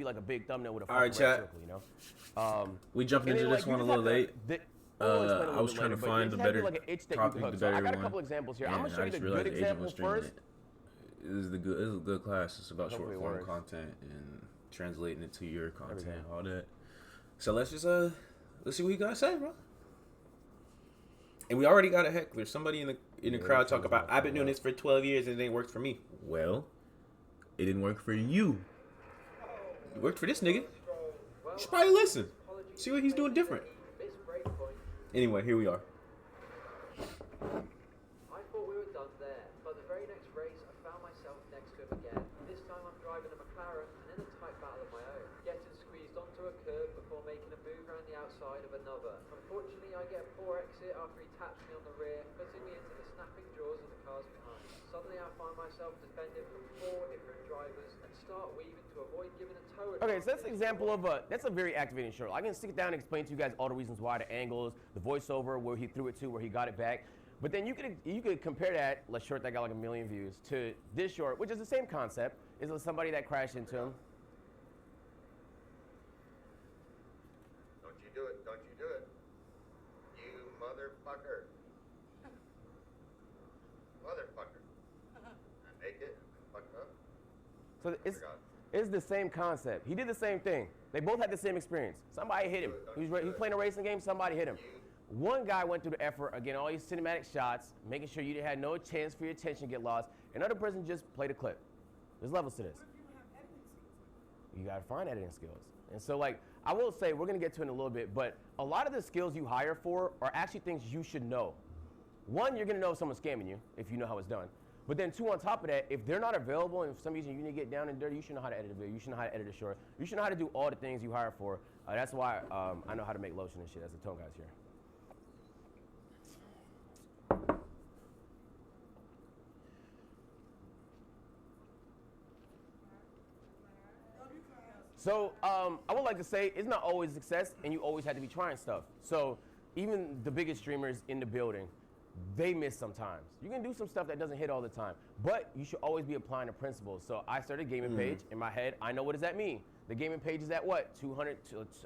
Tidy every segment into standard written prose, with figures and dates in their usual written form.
be like a big thumbnail with a All right, fucking red chat. circle, you know? We jumped into this one a little late. I was trying to find the better topic, the better one. I got a couple examples here. I'm gonna show you the good example first. This is a good class. It's about short form content and translating it to your content, all that. So let's just let's see what you gotta say, bro. And we already got a heckler. Somebody in the crowd talk about, I've been doing this for 12 years and it ain't worked for me. Well, it didn't work for you. It worked for this nigga. You should probably listen. See what he's doing different. Anyway, here we are. I thought we were done there, but the very next race I found myself next to him again. This time I'm driving a McLaren and in a tight battle of my own, getting squeezed onto a curb before making a move around the outside of another. Unfortunately, I get a poor exit after he taps me on the rear, putting me into the snapping jaws of the cars behind. Suddenly I find myself defended from 4 different drivers and start weaving to avoid giving a tow. Okay, so that's an example of that's a very activating short. I can stick it down and explain to you guys all the reasons why, the angles, the voiceover, where he threw it to, where he got it back. But then you could compare that, let's short that got like 1 million views, to this short, which is the same concept. Is somebody that crashed into him. Don't you do it, don't you do it. You motherfucker. Motherfucker. I make it, fuck up. So it's the same concept. He did the same thing. They both had the same experience. Somebody hit him. He's playing a racing game, somebody hit him. One guy went through the effort, again, all these cinematic shots, making sure you had no chance for your attention to get lost. Another person just played a clip. There's levels to this. You gotta find editing skills. And so like, I will say, we're gonna get to it in a little bit, but a lot of the skills you hire for are actually things you should know. One, you're gonna know if someone's scamming you, if you know how it's done. But then 2, on top of that, if they're not available and for some reason you need to get down and dirty, you should know how to edit a video, you should know how to edit a short, you should know how to do all the things you hire for. That's why I know how to make lotion and shit as the tone guys here. So I would like to say it's not always success, and you always have to be trying stuff. So even the biggest streamers in the building, they miss sometimes. You can do some stuff that doesn't hit all the time, but you should always be applying the principles. So I started a gaming page. In my head, I know what does that mean. The gaming page is at what? 200,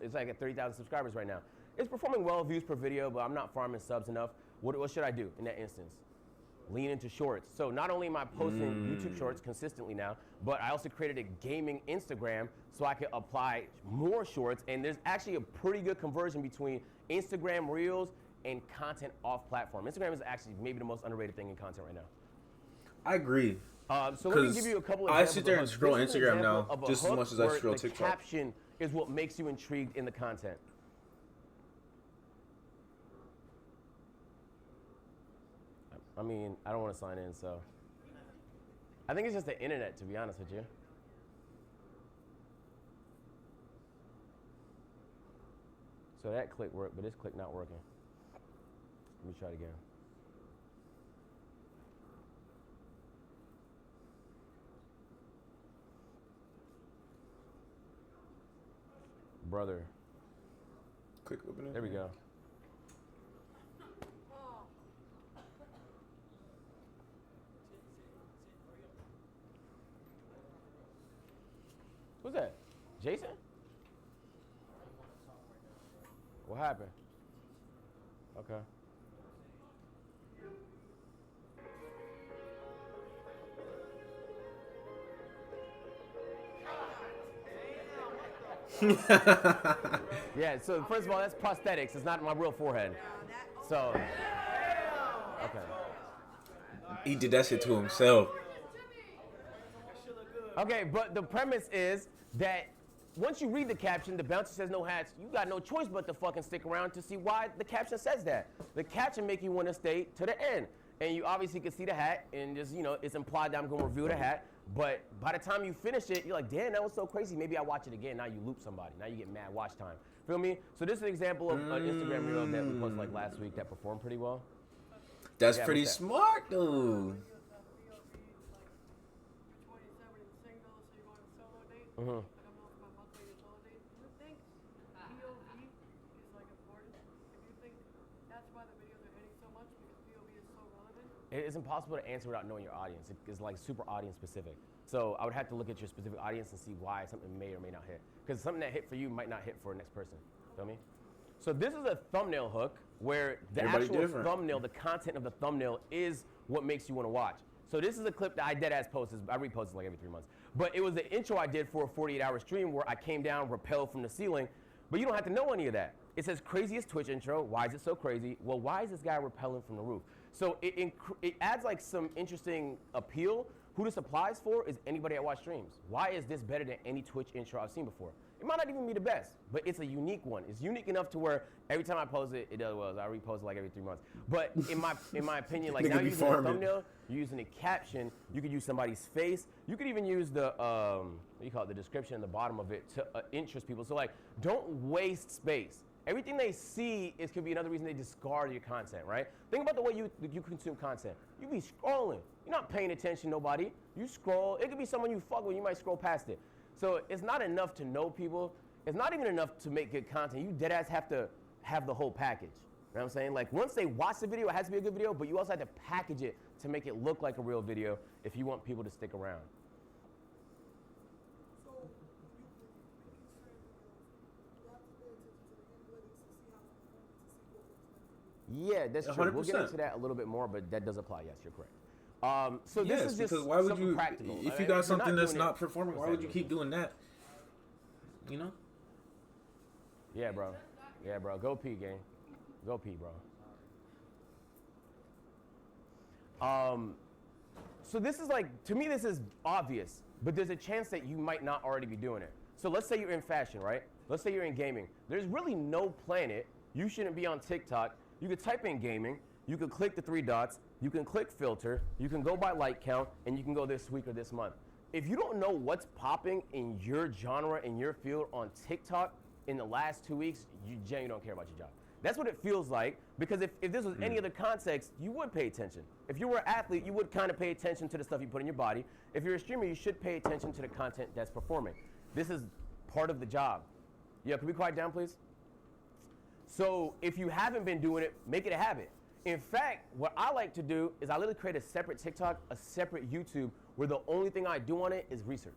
it's like at 30,000 subscribers right now. It's performing well, views per video, but I'm not farming subs enough. What should I do in that instance? Lean into shorts. So not only am I posting YouTube shorts consistently now, but I also created a gaming Instagram so I could apply more shorts. And there's actually a pretty good conversion between Instagram Reels and content off platform. Instagram is actually maybe the most underrated thing in content right now. I agree. So let me give you a couple of examples. I sit there and scroll Instagram now just as much as I scroll TikTok. The caption is what makes you intrigued in the content. I mean, I don't want to sign in, so. I think it's just the internet, to be honest with you. So that click worked, but this click not working. Let me try it again. Brother. Click open it. There we go. Who's that? Jason? What happened? Okay. Yeah, so first of all, that's prosthetics. It's not my real forehead. So, okay. He did that shit to himself. Okay, but the premise is that once you read the caption, the bouncer says no hats, you got no choice but to fucking stick around to see why the caption says that. The caption make you want to stay to the end. And you obviously can see the hat, and just, you know, it's implied that I'm going to review the hat. But by the time you finish it, you're like, damn, that was so crazy. Maybe I watch it again. Now you loop somebody. Now you get mad watch time. Feel me? So this is an example of an Instagram reel that we posted like last week that performed pretty well. That's pretty smart, dude. Mm-hmm. It's impossible to answer without knowing your audience. It's like super audience specific. So I would have to look at your specific audience and see why something may or may not hit. Because something that hit for you might not hit for the next person. Feel me? So this is a thumbnail hook where the actual thumbnail, the content of the thumbnail is what makes you want to watch. So this is a clip that I deadass posted. I repost it like every 3 months. But it was the intro I did for a 48-hour stream where I came down, rappelled from the ceiling. But you don't have to know any of that. It says craziest Twitch intro. Why is it so crazy? Well, why is this guy rappelling from the roof? So it adds like some interesting appeal. Who this applies for is anybody that watch streams. Why is this better than any Twitch intro I've seen before? It might not even be the best, but it's a unique one. It's unique enough to where every time I post it, it does well. I repost it like every 3 months. But in my opinion, like now you're using a thumbnail, you're using a caption, you could use somebody's face. You could even use the, what do you call it, the description in the bottom of it to interest people. So like, don't waste space. Everything they see could be another reason they discard your content, right? Think about the way you consume content. You be scrolling. You're not paying attention to nobody. You scroll. It could be someone you fuck with. You might scroll past it. So it's not enough to know people. It's not even enough to make good content. You deadass have to have the whole package. You know what I'm saying? Like once they watch the video, it has to be a good video, but you also have to package it to make it look like a real video if you want people to stick around. Yeah, that's true. 100%. We'll get into that a little bit more, but that does apply. Yes, you're correct. So this is just because why would something you, practical. if you got something that's not performing, why would you keep doing that? You know? Yeah, bro. Yeah, bro. Go pee, gang. Go pee, bro. So this is like, to me, this is obvious, but there's a chance that you might not already be doing it. So let's say you're in fashion, right? Let's say you're in gaming. There's really no planet you shouldn't be on TikTok. You could type in gaming, you could click the 3 dots, you can click filter, you can go by like count, and you can go this week or this month. If you don't know what's popping in your genre, in your field on TikTok in the last 2 weeks, you genuinely don't care about your job. That's what it feels like, because if this was any other context, you would pay attention. If you were an athlete, you would kind of pay attention to the stuff you put in your body. If you're a streamer, you should pay attention to the content that's performing. This is part of the job. Yeah, can we quiet down, please? So if you haven't been doing it, make it a habit. In fact, what I like to do is I literally create a separate TikTok, a separate YouTube, where the only thing I do on it is research.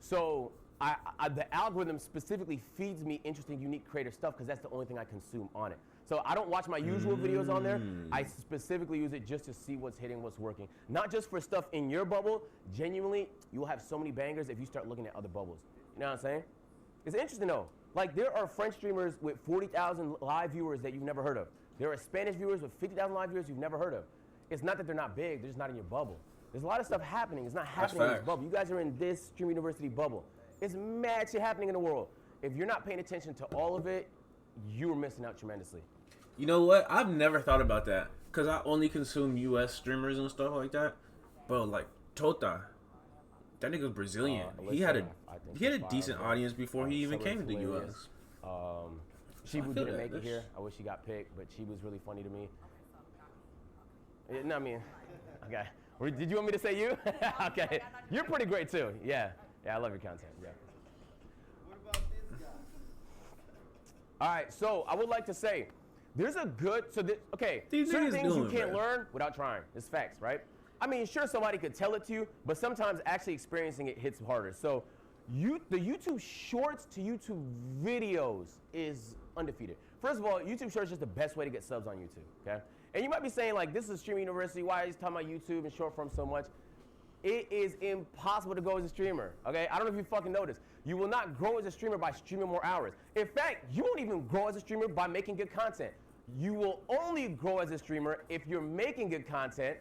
So the algorithm specifically feeds me interesting, unique, creative stuff because that's the only thing I consume on it. So I don't watch my usual videos on there. I specifically use it just to see what's hitting, what's working. Not just for stuff in your bubble. Genuinely, you'll have so many bangers if you start looking at other bubbles. You know what I'm saying? It's interesting though. Like there are French streamers with 40,000 live viewers that you've never heard of. There are Spanish viewers with 50,000 live viewers you've never heard of. It's not that they're not big, they're just not in your bubble. There's a lot of stuff happening. It's not happening in this bubble. You guys are in this Streamer University bubble. It's mad shit happening in the world. If you're not paying attention to all of it, you're missing out tremendously. You know what? I've never thought about that because I only consume U.S. streamers and stuff like that. But like Tota, that nigga's Brazilian. He had a decent audience before he even came to the U.S. She didn't make it here. I wish she got picked, but she was really funny to me. No, I mean, okay. Did you want me to say you? Okay. You're pretty great too. Yeah. Yeah, I love your content. Yeah. What about this guy? All right, so I would like to say, there's a good, These certain niggas things you doing, can't man. learn without trying. It's facts, right? I mean, sure, somebody could tell it to you, but sometimes actually experiencing it hits harder. So the YouTube shorts to YouTube videos is undefeated. First of all, YouTube shorts is just the best way to get subs on YouTube, okay? And you might be saying, like, this is Streamer University, why are you talking about YouTube and short form so much? It is impossible to grow as a streamer, okay? I don't know if you fucking noticed. You will not grow as a streamer by streaming more hours. In fact, you won't even grow as a streamer by making good content. You will only grow as a streamer if you're making good content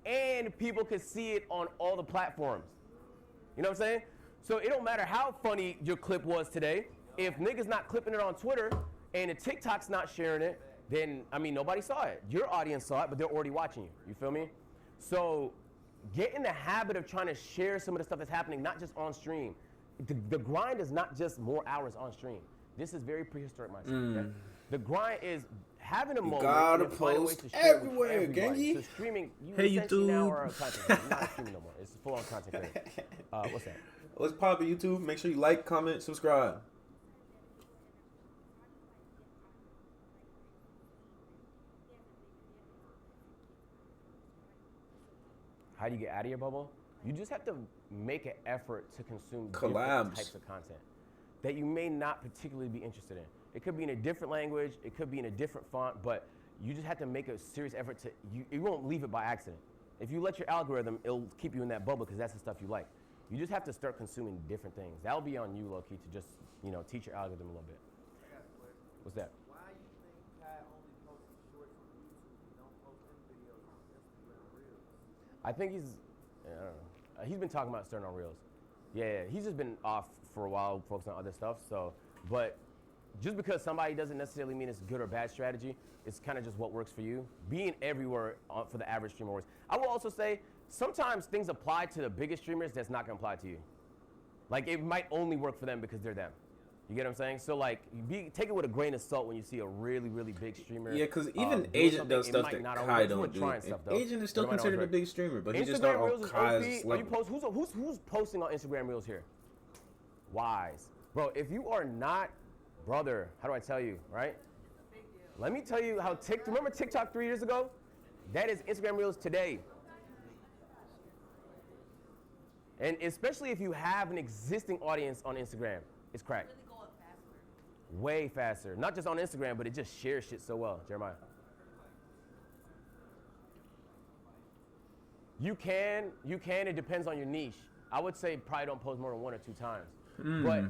and people can see it on all the platforms. You know what I'm saying? So it don't matter how funny your clip was today. If niggas not clipping it on Twitter and the TikTok's not sharing it, then, I mean, nobody saw it. Your audience saw it, but they're already watching you. You feel me? So get in the habit of trying to share some of the stuff that's happening, not just on stream. The grind is not just more hours on stream. This is very prehistoric mindset. Okay? The grind is having a moment. Gotta and find ways post to share everywhere, with everybody. gangy. So streaming, you Hey, essentially now YouTube. are a content creator. You're not streaming no more. It's full on content creator. What's that? What's poppin' YouTube? Make sure you like, comment, subscribe. how do you get out of your bubble? You just have to make an effort to consume Collabs. different types of content that you may not particularly be interested in. It could be in a different language, it could be in a different font, but you just have to make a serious effort to, you won't leave it by accident. If you let your algorithm, it'll keep you in that bubble because that's the stuff you like. You just have to start consuming different things. That'll be on you, low-key, to just, teach your algorithm a little bit. I got a question. What's that? Why you think Kai only posts shorts on YouTube and don't post any videos on Instagram Reels? I think he's, I don't know. He's been talking about starting on Reels. Yeah, he's just been off for a while, focusing on other stuff. So, but just because somebody doesn't necessarily mean it's good or bad strategy, it's kind of just what works for you. Being everywhere for the average streamer works. I will also say, sometimes things apply to the biggest streamers that's not gonna apply to you. Like, it might only work for them because they're them. You get what I'm saying? So like, take it with a grain of salt when you see a really, really big streamer. Yeah, because even Agent does stuff that Kai don't do. Agent is still considered a big streamer, but he's just not on Kai's level. Who's posting on Instagram Reels here? Wise. Bro, if you are not, brother, how do I tell you, right? Let me tell you how remember TikTok 3 years ago? That is Instagram Reels today. And especially if you have an existing audience on Instagram, it's crack. Way faster. Not just on Instagram, but it just shares shit so well. Jeremiah. You can, it depends on your niche. I would say probably don't post more than 1 or 2 times. But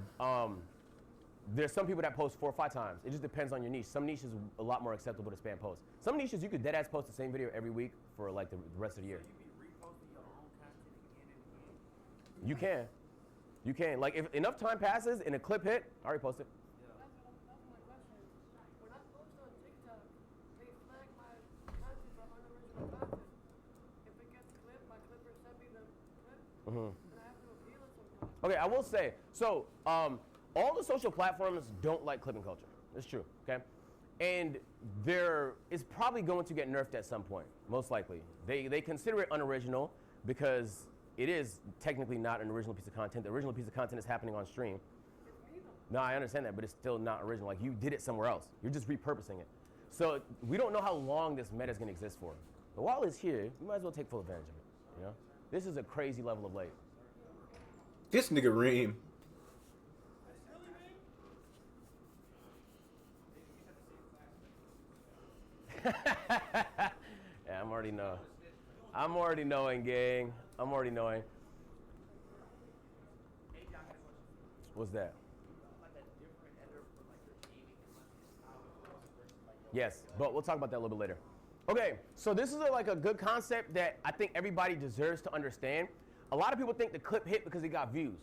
there's some people that post 4 or 5 times. It just depends on your niche. Some niches are a lot more acceptable to spam posts. Some niches you could dead ass post the same video every week for like the rest of the year. You can. You can. Like, if enough time passes and a clip hit, I already posted. Okay, I will say, so all the social platforms don't like clipping culture. It's true, okay? And it's probably going to get nerfed at some point, most likely. They consider it unoriginal because it is technically not an original piece of content. The original piece of content is happening on stream. No, I understand that, but it's still not original. Like, you did it somewhere else. You're just repurposing it. So we don't know how long this meta is going to exist for. But while it's here, you might as well take full advantage of it, you know? This is a crazy level of late. This nigga Reem. Yeah, I'm already knowing, gang. I'm already knowing. What's that? Yes, but we'll talk about that a little bit later. Okay, so this is like a good concept that I think everybody deserves to understand. A lot of people think the clip hit because it got views.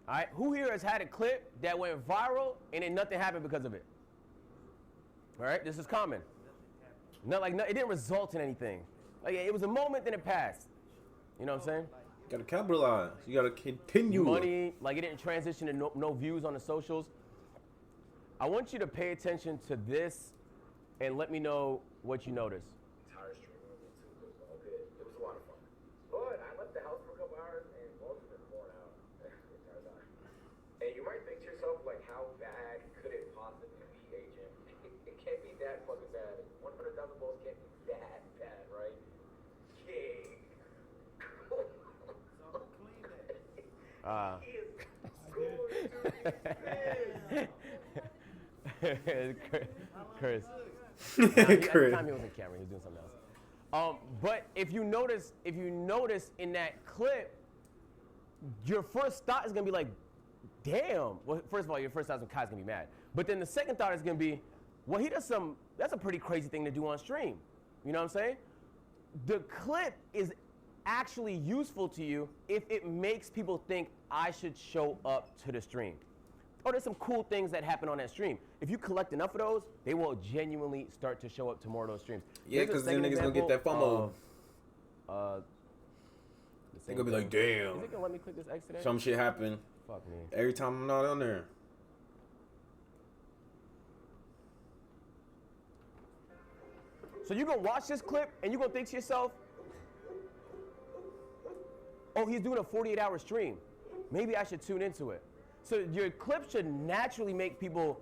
All right, who here has had a clip that went viral and then nothing happened because of it? All right, this is common. It didn't result in anything. Like, it was a moment, then it passed. You know what I'm saying? You gotta capitalize. You gotta continue. Money, like, it didn't transition to no views on the socials. I want you to pay attention to this and let me know what you notice. Entire stream with me too was all good. It was a lot of fun. But I left the house for a couple hours and both of them worn out the entire time. And you might think to yourself, like, how bad could it possibly be, Agent? It can't be that fucking bad. 100,000 balls can't be that bad, right? King. So clean that. He is going to Chris. Chris. At the time he was on camera, he was doing something else. But if you notice in that clip, your first thought is gonna be like, damn. Well, first of all, your first thought is Kai's gonna be mad. But then the second thought is gonna be, well, that's a pretty crazy thing to do on stream. You know what I'm saying? The clip is actually useful to you if it makes people think I should show up to the stream. Oh, there's some cool things that happen on that stream. If you collect enough of those, they will genuinely start to show up to more of those streams. Yeah, because then niggas gonna get that FOMO. They gonna be like, damn. Is it gonna let me click this X today? Some shit happen. Fuck me. Every time I'm not on there. So you're gonna watch this clip and you're gonna think to yourself, oh, he's doing a 48-hour stream. Maybe I should tune into it. So your clip should naturally make people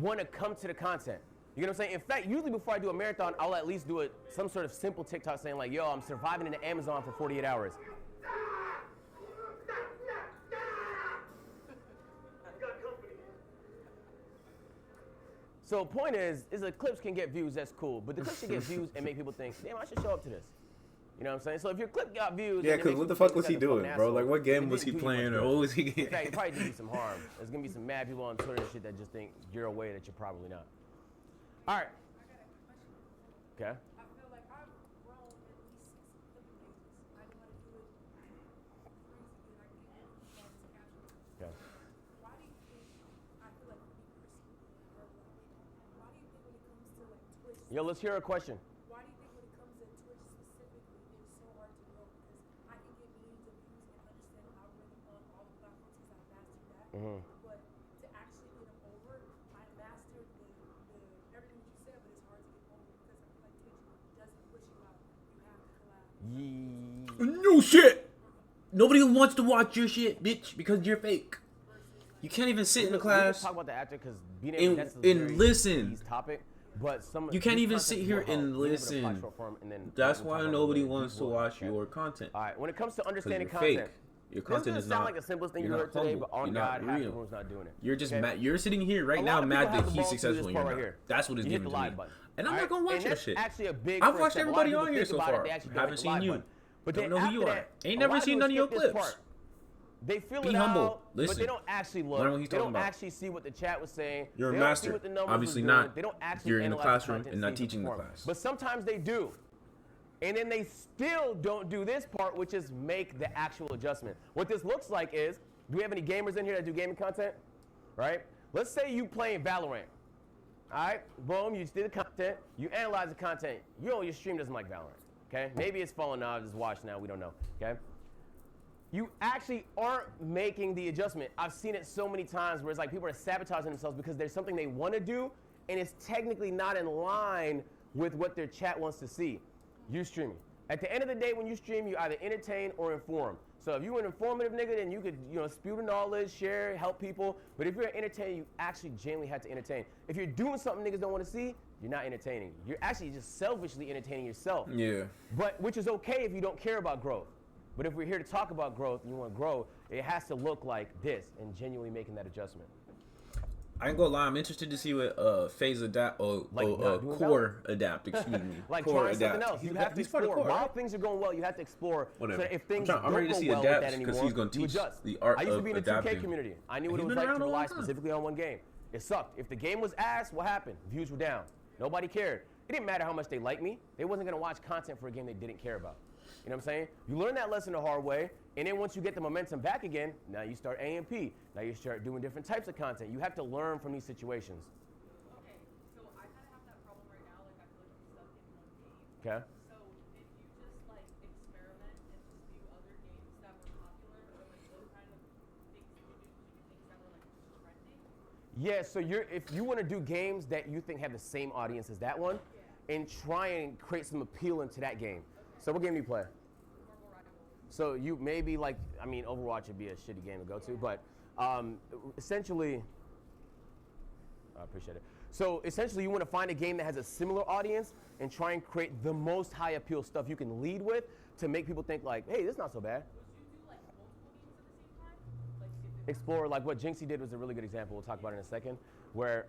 want to come to the content. You get what I'm saying? In fact, usually before I do a marathon, I'll at least do some sort of simple TikTok saying like, yo, I'm surviving in the Amazon for 48 hours. So point is the clips can get views, that's cool. But the clips should get views and make people think, damn, I should show up to this. You know what I'm saying? So if your clip got views, yeah, because what the fuck was he doing, bro? Like, what game was he playing, or what was he getting? In fact, it probably did you some harm. There's gonna be some mad people on Twitter and shit that just think you're a way that you're probably not. All right. Okay. I feel like I've grown at least 6 different pages. I know how to do it crazy good. I can get to capture. Okay. Why do you think, I feel like me personally, why do you think when it comes to like Twitch, Yo, let's hear a question. why do you think when it comes to Twitch specifically, it's so hard to grow? Because I can get millions of views and understand the algorithm on all the platforms because I've mastered that. But to actually get them over, I mastered the everything that you said, but it's hard to get over because I feel like Twitch doesn't push you out. You have to collab. No shit. Nobody wants to watch your shit, bitch, because you're fake. You can't even sit in the We can class talk about the actor because being able that's a and very listen. easy topic. But You can't even sit here and listen. That's why nobody wants to watch your content. All right, when it comes to 'Cause understanding you're content, fake. Your content this is doesn't sound not. like the simplest thing you you're heard not today, humble. but on You're God, not half the real. room's not doing it. You're just okay? mad. You're sitting here right A now lot of mad people that have the he's balls to do successful this and you're part right not. here. That's what it's You hit giving the to me. live button. And I'm All not right? gonna watch And your that's shit. actually a big I've first watched step. A lot of everybody people on here think so about it, far. they actually don't Haven't hit the seen live you. button. But Don't then know who you after are. that, Ain't a never lot of seen people none of your skip this clips. part. They fill Be it humble. out, but Listen. they don't actually look. Learn what he's They don't talking about. actually see what the chat was saying. You're a They don't see master. what the numbers Obviously was doing. not. They don't actually You're in the analyze classroom content and not see teaching the perform. class. But sometimes they do. And then they still don't do this part, which is make the actual adjustment. What this looks like is, do we have any gamers in here that do gaming content? Right? Let's say you playing Valorant. All right? Boom, you did the content. You analyze the content. You know your stream doesn't like Valorant. Okay? Maybe it's falling now, just watch now, we don't know. Okay? You actually aren't making the adjustment. I've seen it so many times where it's like people are sabotaging themselves because there's something they want to do and it's technically not in line with what their chat wants to see. You streaming. At the end of the day, when you stream, you either entertain or inform. So if you're an informative nigga, then you could, spew the knowledge, share, help people. But if you're an entertainer, you actually genuinely have to entertain. If you're doing something niggas don't want to see, you're not entertaining. You're actually just selfishly entertaining yourself. Yeah. But which is okay if you don't care about growth. But if we're here to talk about growth and you want to grow, it has to look like this and genuinely making that adjustment. I ain't gonna lie, I'm interested to see what phase adapt core adapt, excuse me. Like core trying something adapt. else. You have to he's part of explore. core, While right? things are going well, you have to explore. Whatever. So that if things I'm don't ready to go see well with adapts, that 'cause anymore, he's gonna you teach adjust. the art I used to of be in the 2K adapting. community. I knew what He's it was been like around to a long rely time. specifically on one game. It sucked. If the game was ass, what happened? Views were down. Nobody cared. It didn't matter how much they liked me. They wasn't gonna watch content for a game they didn't care about. You know what I'm saying? You learn that lesson the hard way, and then once you get the momentum back again, now you start AMP. Now you start doing different types of content. You have to learn from these situations. Okay, so I kind of have that problem right now. Like, I feel like I'm stuck in one game. Okay. So if you just like experiment and just view other games that were popular, or like what kind of things you do things that were like trending? Yeah, so if you want to do games that you think have the same audience as that one, and try and create some appeal into that game. So what game do you play? Marvel Rivals. So you maybe Overwatch would be a shitty game to go to, but essentially, I appreciate it. So essentially you want to find a game that has a similar audience and try and create the most high appeal stuff you can lead with to make people think like, hey, this is not so bad. Would you do like multiple games at the same time? Like if it Explore, like what Jinxie did was a really good example, we'll talk about it in a second, where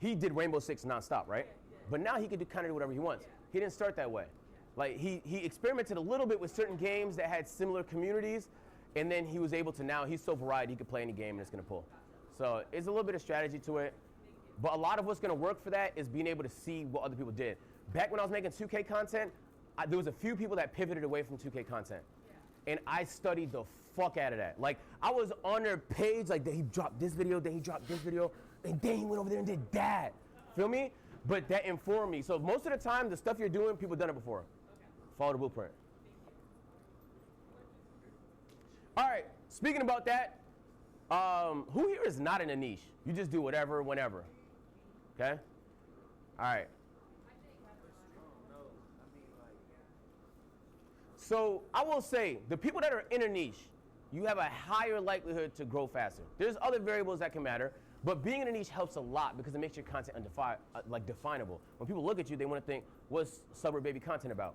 he did Rainbow Six nonstop, right? But now he could kind of do whatever he wants. He didn't start that way. Like he experimented a little bit with certain games that had similar communities, and then he was able to, now he's so varied, he could play any game and it's gonna pull. So it's a little bit of strategy to it, but a lot of what's gonna work for that is being able to see what other people did. Back when I was making 2K content, there was a few people that pivoted away from 2K content. And I studied the fuck out of that. Like, I was on their page, like, he dropped this video, then he dropped this video, and then he went over there and did that. Feel me? But that informed me. So most of the time, the stuff you're doing, people done it before. Follow the blueprint. All right, speaking about that, who here is not in a niche? You just do whatever, whenever. Okay? All right. So I will say, the people that are in a niche, you have a higher likelihood to grow faster. There's other variables that can matter, But being in a niche helps a lot because it makes your content definable. When people look at you, they want to think, what's Suburb Baby content about?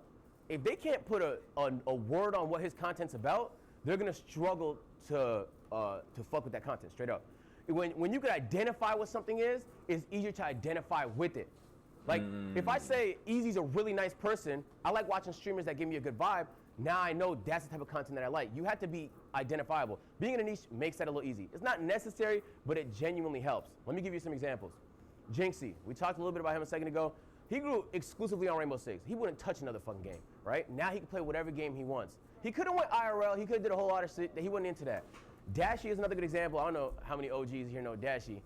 If they can't put a word on what his content's about, they're gonna struggle to fuck with that content straight up. When you can identify what something is, it's easier to identify with it. Like, if I say Easy's a really nice person, I like watching streamers that give me a good vibe, now I know that's the type of content that I like. You have to be identifiable. Being in a niche makes that a little easy. It's not necessary, but it genuinely helps. Let me give you some examples. Jinxie, we talked a little bit about him a second ago. He grew exclusively on Rainbow Six. He wouldn't touch another fucking game, right? Now he can play whatever game he wants. He could have went IRL, he could have did a whole lot of shit, he wasn't into that. Dashie is another good example. I don't know how many OGs here know Dashie.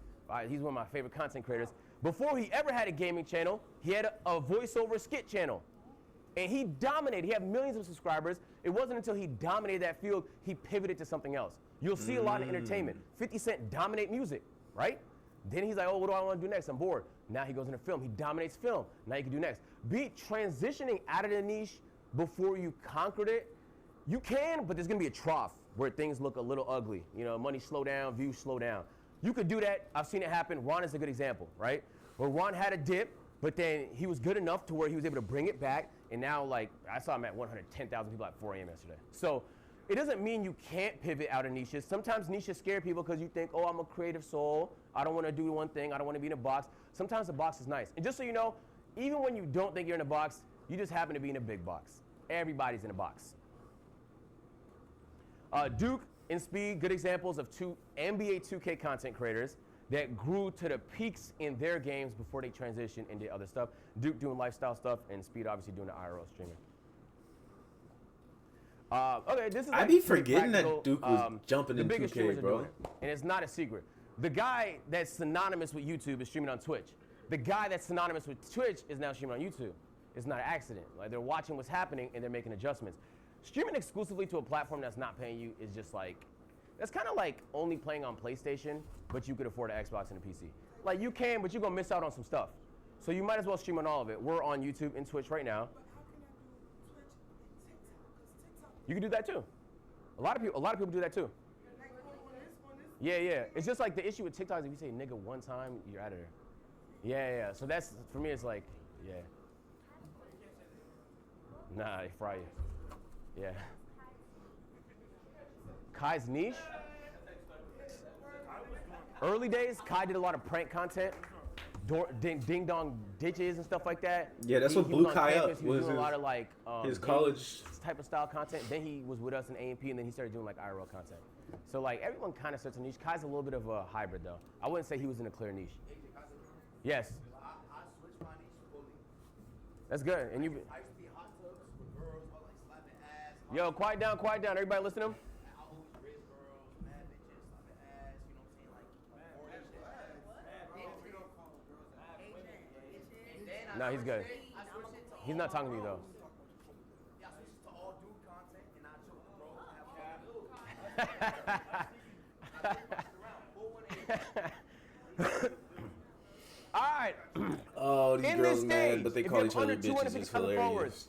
He's one of my favorite content creators. Before he ever had a gaming channel, he had a voiceover skit channel. And he dominated. He had millions of subscribers. It wasn't until he dominated that field, he pivoted to something else. You'll see a lot of entertainment. 50 Cent dominate music, right? Then he's like, oh, what do I want to do next? I'm bored. Now he goes into film. He dominates film. Now you can do next. Be transitioning out of the niche before you conquered it. You can, but there's going to be a trough where things look a little ugly. You know, money slow down, views slow down. You could do that. I've seen it happen. Ron is a good example, right? Where Ron had a dip, but then he was good enough to where he was able to bring it back. And now, like, I saw him at 110,000 people at 4 a.m. yesterday. So it doesn't mean you can't pivot out of niches. Sometimes niches scare people because you think, oh, I'm a creative soul. I don't want to do one thing. I don't want to be in a box. Sometimes the box is nice. And just so you know, even when you don't think you're in a box, you just happen to be in a big box. Everybody's in a box. Duke and Speed, good examples of two NBA 2K content creators that grew to the peaks in their games before they transitioned into other stuff. Duke doing lifestyle stuff, and Speed obviously doing the IRL streaming. Okay, this is like I be forgetting that Duke was jumping in 2K, bro. And it's not a secret. The guy that's synonymous with YouTube is streaming on Twitch. The guy that's synonymous with Twitch is now streaming on YouTube. It's not an accident. Like, they're watching what's happening and they're making adjustments. Streaming exclusively to a platform that's not paying you is just like, that's kind of like only playing on PlayStation, but you could afford an Xbox and a PC. Like, you can, but you're gonna miss out on some stuff. So you might as well stream on all of it. We're on YouTube and Twitch right now. But how can I do Twitch and TikTok? Because TikTok, You can do that too. A lot of people do that too. like on this. Yeah. It's just like the issue with TikTok is if you say nigga one time, you're out of there. Yeah. So that's, for me, it's like, yeah. Nah, they fry you. Yeah. Kai's niche? Early days, Kai did a lot of prank content, ding dong ditches and stuff like that. Yeah, that's what blew Kai up. He was doing a lot of like his college type of style content. Then he was with us in A&P, and then he started doing like IRL content. So like everyone kind of starts a niche. Kai's a little bit of a hybrid though. I wouldn't say he was in a clear niche. Yes. I switched my niche fully. That's good. And you. I used to be hot tubs with girls, all like slapping ass. Yo, quiet down. Everybody listen to him. I always raise girls, mad bitches, slapping ass. You know what I'm saying? Like, No, he's good. He's not talking to you though. Yeah, I switched to all dude content, and I took girls. All right. Oh, these In girls this mad, stage, but they if call you each have other under bitches. It's 250 followers, hilarious.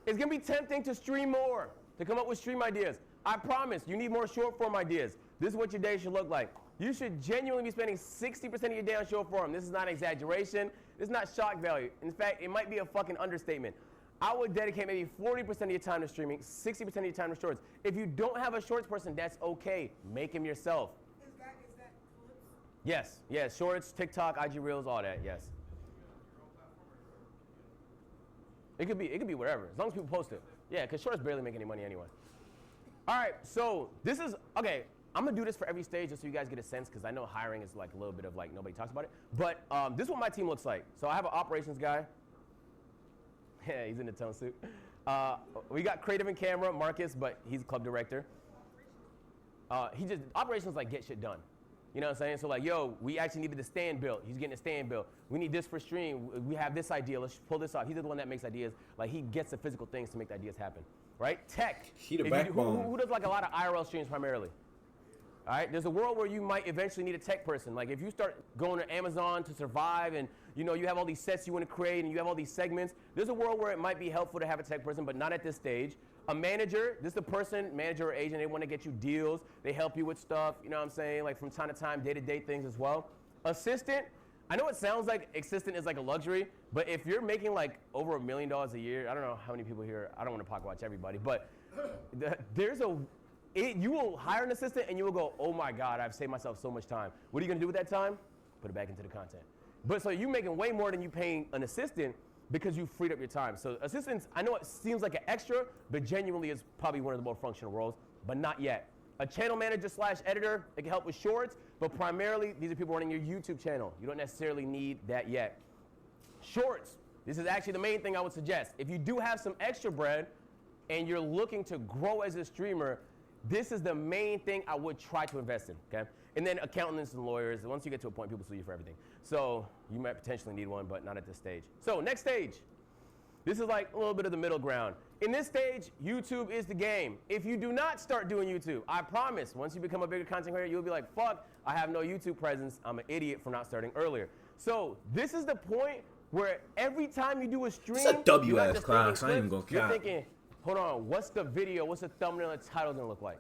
it's gonna be tempting to stream more, to come up with stream ideas. I promise, you need more short form ideas. This is what your day should look like. You should genuinely be spending 60% of your day on short form. This is not exaggeration. This is not shock value. In fact, it might be a fucking understatement. I would dedicate maybe 40% of your time to streaming, 60% of your time to shorts. If you don't have a shorts person, that's okay. Make him yourself. Is that clips? Yes, shorts, TikTok, IG Reels, all that, yes. It could be whatever, as long as people post it. Yeah, because shorts barely make any money anyway. All right, so this is, okay, I'm gonna do this for every stage just so you guys get a sense, because I know hiring is like a little bit of like nobody talks about it. But this is what my team looks like. So I have an operations guy. Yeah, he's in the tone suit. We got creative and camera, Marcus, but he's club director. Operations like get shit done. You know what I'm saying? So like, yo, we actually needed the stand built. He's getting the stand built. We need this for stream. We have this idea. Let's pull this off. He's the one that makes ideas. Like, he gets the physical things to make the ideas happen, right? Tech. He the backbone. Who does like a lot of IRL streams primarily? All right, there's a world where you might eventually need a tech person. Like if you start going to Amazon to survive and you have all these sets you want to create and you have all these segments, there's a world where it might be helpful to have a tech person, but not at this stage. A manager, this is the person, manager or agent, they want to get you deals. They help you with stuff, you know what I'm saying? Like from time to time, day-to-day things as well. Assistant, I know it sounds like assistant is like a luxury, but if you're making like over $1 million a year, I don't know how many people here, I don't want to pocket watch everybody, but you will hire an assistant and you will go, oh my God, I've saved myself so much time. What are you gonna do with that time? Put it back into the content. But so you're making way more than you paying an assistant because you freed up your time. So assistants, I know it seems like an extra, but genuinely is probably one of the more functional roles, but not yet. A channel manager / editor, it can help with shorts, but primarily these are people running your YouTube channel. You don't necessarily need that yet. Shorts, this is actually the main thing I would suggest. If you do have some extra bread and you're looking to grow as a streamer, this is the main thing I would try to invest in, okay? And then accountants and lawyers, once you get to a point, people sue you for everything. So you might potentially need one, but not at this stage. So next stage. This is like a little bit of the middle ground. In this stage, YouTube is the game. If you do not start doing YouTube, I promise, once you become a bigger content creator, you'll be like, fuck, I have no YouTube presence. I'm an idiot for not starting earlier. So this is the point where every time you do a stream, it's a WS class. I ain't even gonna you're count. thinking, hold on, what's the video, what's the thumbnail and title gonna look like?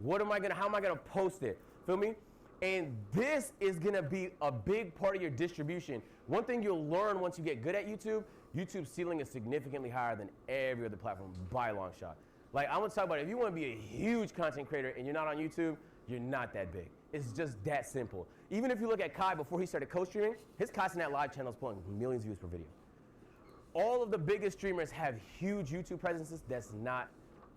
How am I gonna post it? Feel me? And this is gonna be a big part of your distribution. One thing you'll learn once you get good at YouTube, YouTube's ceiling is significantly higher than every other platform by a long shot. Like, I want to talk about it. If you want to be a huge content creator and you're not on YouTube, you're not that big. It's just that simple. Even if you look at Kai before he started co-streaming, his Kai Live channel is pulling millions of views per video. All of the biggest streamers have huge YouTube presences. That's not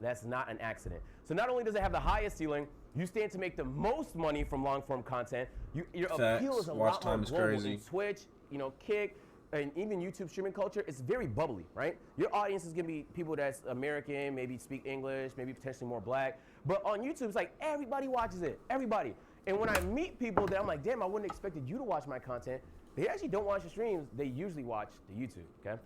an accident. So not only does it have the highest ceiling, you stand to make the most money from long-form content. Your appeal is a lot more global than Twitch, Kick, and even YouTube streaming culture. It's very bubbly, right? Your audience is gonna be people that's American, maybe speak English, maybe potentially more black. But on YouTube, it's like everybody watches it, everybody. And when I meet people that I'm like, damn, I wouldn't have expected you to watch my content, they actually don't watch the streams. They usually watch the YouTube, okay?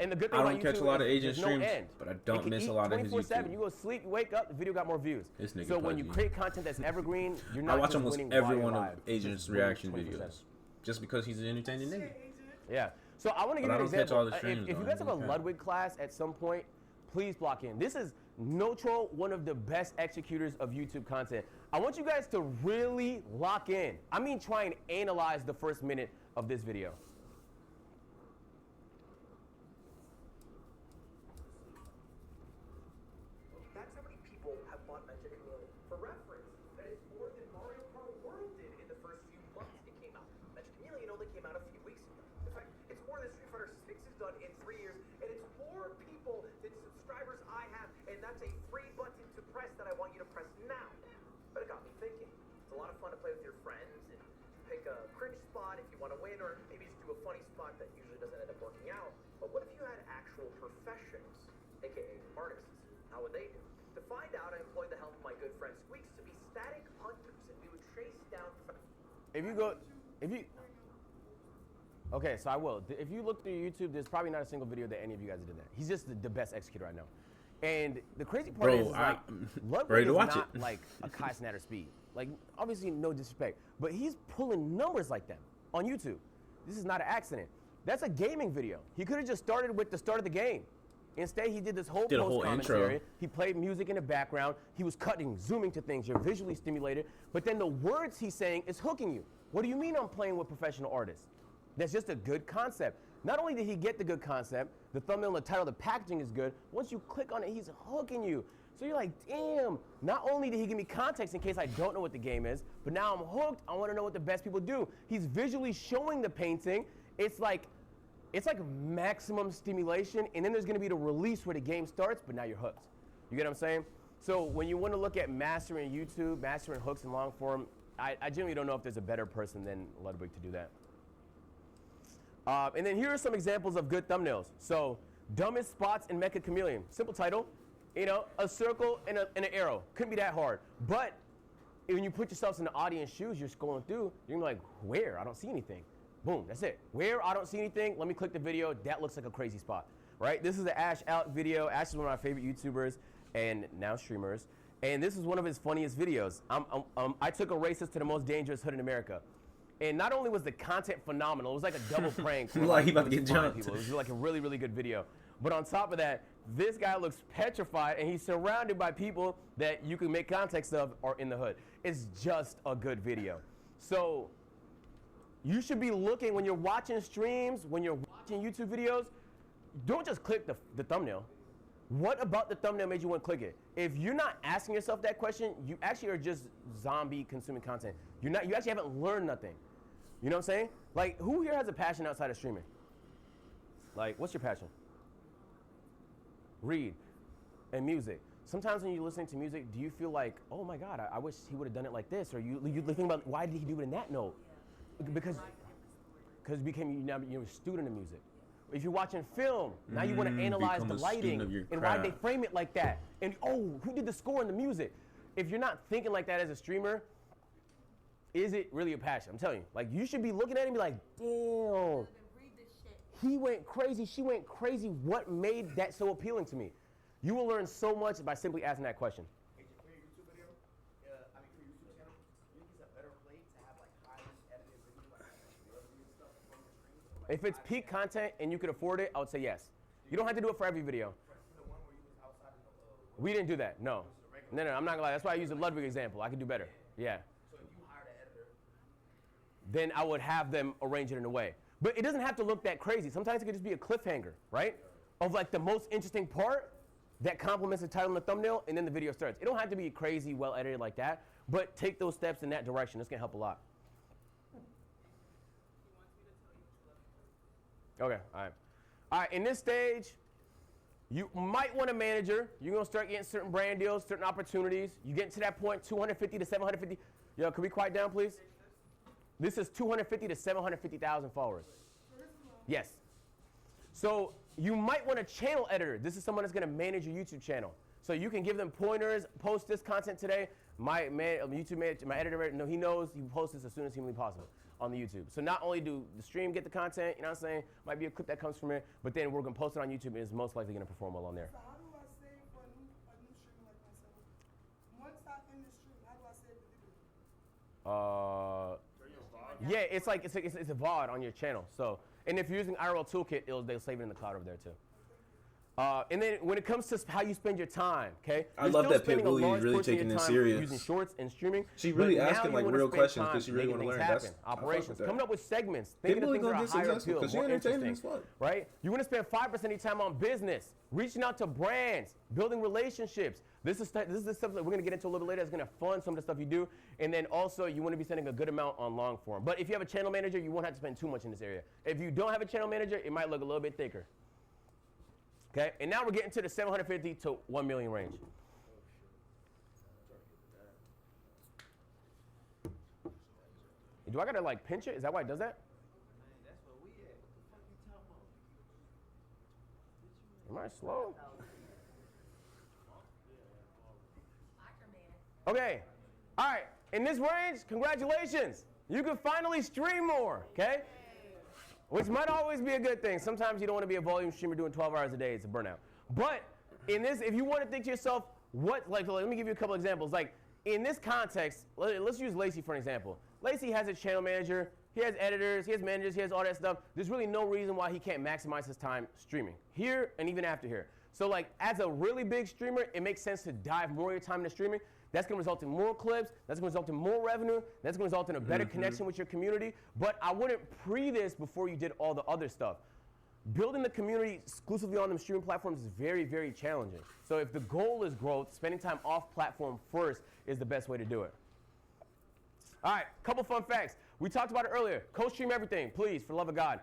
And the good thing about YouTube, I don't catch a lot of agent streams, no end. but I don't miss a lot of his YouTube. 24/7. You go sleep, you wake up, the video got more views. So when you PUBG. create content that's evergreen, you're not I watch just almost winning every while one you're of live. Agent's You're reaction winning 24/7. videos, just because he's an entertaining nigga. Yeah. So I want to give But you I an don't catch all example. the streams, If though. you guys have a Okay. Ludwig class at some point, please block in. This is no troll, one of the best executors of YouTube content. I want you guys to really lock in. I mean, try and analyze the first minute of this video. That's how many people have bought Magic World. For reference, that is more than Mario Kart World did in the first few months it came out. Magic Chameleon only came out a few weeks ago. In fact, it's more than Street Fighter 6 has done in 3 years, and it's more people than subscribers I have, and that's a free button to press that I want you to press now. But it got me thinking. It's a lot of fun to play with your friends and pick a cringe spot if you want to win, or maybe just do a funny spot that usually doesn't end up working out. But what if you had actual professionals, aka artists? How would they do? To find out, I employed the help of my good friend Squeaks to be static hunters, and we would chase down. Okay, so I will. If you look through YouTube, there's probably not a single video that any of you guys did that. He's just the best executor I know. And the crazy part is like, Ludwig is not like a Kai Snatter speed. Like, obviously, no disrespect, but he's pulling numbers like them on YouTube. This is not an accident. That's a gaming video. He could have just started with the start of the game. Instead, he did this whole post commentary. He played music in the background. He was cutting, zooming to things. You're visually stimulated. But then the words he's saying is hooking you. What do you mean I'm playing with professional artists? That's just a good concept. Not only did he get the good concept, the thumbnail and the title, the packaging is good. Once you click on it, he's hooking you. So you're like, damn. Not only did he give me context in case I don't know what the game is, but now I'm hooked. I want to know what the best people do. He's visually showing the painting. It's like maximum stimulation, and then there's going to be the release where the game starts, but now you're hooked. You get what I'm saying? So when you want to look at mastering YouTube, mastering hooks and long form, I genuinely don't know if there's a better person than Ludwig to do that. And then here are some examples of good thumbnails. So, dumbest spots in Mecha Chameleon. Simple title, a circle and an arrow. Couldn't be that hard. But when you put yourselves in the audience shoes, you're scrolling through, you're gonna be like, where? I don't see anything. Boom, that's it. Where? I don't see anything. Let me click the video. That looks like a crazy spot, right? This is the Ash Out video. Ash is one of my favorite YouTubers and now streamers. And this is one of his funniest videos. I took a racist to the most dangerous hood in America. And not only was the content phenomenal, it was like a double prank. Like he about to get jumped. It was like a really, really good video. But on top of that, this guy looks petrified, and he's surrounded by people that you can make context of or in the hood. It's just a good video. So you should be looking when you're watching streams, when you're watching YouTube videos, don't just click the thumbnail. What about the thumbnail made you want to click it? If you're not asking yourself that question, you actually are just zombie consuming content. You actually haven't learned nothing. You know what I'm saying? Like, who here has a passion outside of streaming? Like, what's your passion? Read and music. Sometimes when you're listening to music, do you feel like, oh my God, I wish he would have done it like this? Or you think about, why did he do it in that note? Because you're a student of music. If you're watching film, now you want to analyze the lighting and why they frame it like that. And who did the score and the music? If you're not thinking like that as a streamer, is it really a passion? I'm telling you, like, you should be looking at it and be like, damn, he went crazy, she went crazy. What made that so appealing to me? You will learn so much by simply asking that question. For your YouTube video, for your YouTube channel, you think it's a better play to have like highly edited video, like review stuff from your streams? Or, like, If it's peak content and you could afford it, I would say yes. You don't have to do it for every video. the one where you was outside of the We didn't do that, no. No, I'm not gonna lie. That's why I use the Ludwig example. I could do better. Yeah. So if you hired an editor, Then I would have them arrange it in a way. But it doesn't have to look that crazy. Sometimes it could just be a cliffhanger, right? Of like the most interesting part that complements the title and the thumbnail, and then the video starts. It don't have to be crazy, well edited like that, but take those steps in that direction. It's gonna help a lot. Okay, all right. All right, in this stage, you might want a manager. You're gonna start getting certain brand deals, certain opportunities. You get to that point, 250 to 750. Yo, can we quiet down, please? This is 250 to 750,000 followers. Yes. So you might want a channel editor. This is someone that's gonna manage your YouTube channel. So you can give them pointers, post this content today. My YouTube manager, my editor, no, he knows you post this as soon as humanly possible on the YouTube. So not only do the stream get the content, you know what I'm saying? Might be a clip that comes from it, but then we're gonna post it on YouTube and it's most likely gonna perform well on there. So how do I save for a new streamer like myself? Once I end the stream, how do I save the video? Yeah, it's like it's a VOD on your channel. So, and if you're using IRL Toolkit, they'll save it in the cloud over there too. And then when it comes to how you spend your time, okay? I love that Pitbull is really taking this serious. Using shorts and streaming. She really but asking now like you real wanna spend questions time because she really want to making learn. things That's happen. Operations, coming up with segments, Pitbull thinking of things that gonna are get higher successful appeal, 'cause she more entertaining interesting, as fuck. right? You want to spend 5% of your time on business, reaching out to brands, building relationships. This is the stuff that we're gonna get into a little bit later. It's gonna fund some of the stuff you do, and then also you want to be spending a good amount on long form. But if you have a channel manager, you won't have to spend too much in this area. If you don't have a channel manager, it might look a little bit thicker. Okay, and now we're getting to the 750 to 1 million range. Do I gotta like pinch it? Is that why it does that? that's where we at. What the fuck you talking about? Am I slow? Okay, all right, in this range, congratulations. You can finally stream more, okay? Which might always be a good thing. Sometimes you don't want to be a volume streamer doing 12 hours a day. It's a burnout. But in this, if you want to think to yourself, let me give you a couple examples. Like in this context, let's use Lacey for an example. Lacey has a channel manager. He has editors. He has managers. He has all that stuff. There's really no reason why he can't maximize his time streaming here and even after here. So like as a really big streamer, it makes sense to dive more of your time into streaming. That's going to result in more clips. That's going to result in more revenue. That's going to result in a better connection with your community. But I wouldn't pre this before you did all the other stuff. Building the community exclusively on them streaming platforms is very, very challenging. So if the goal is growth, spending time off platform first is the best way to do it. All right, couple fun facts. We talked about it earlier. Co-stream everything, please, for the love of God.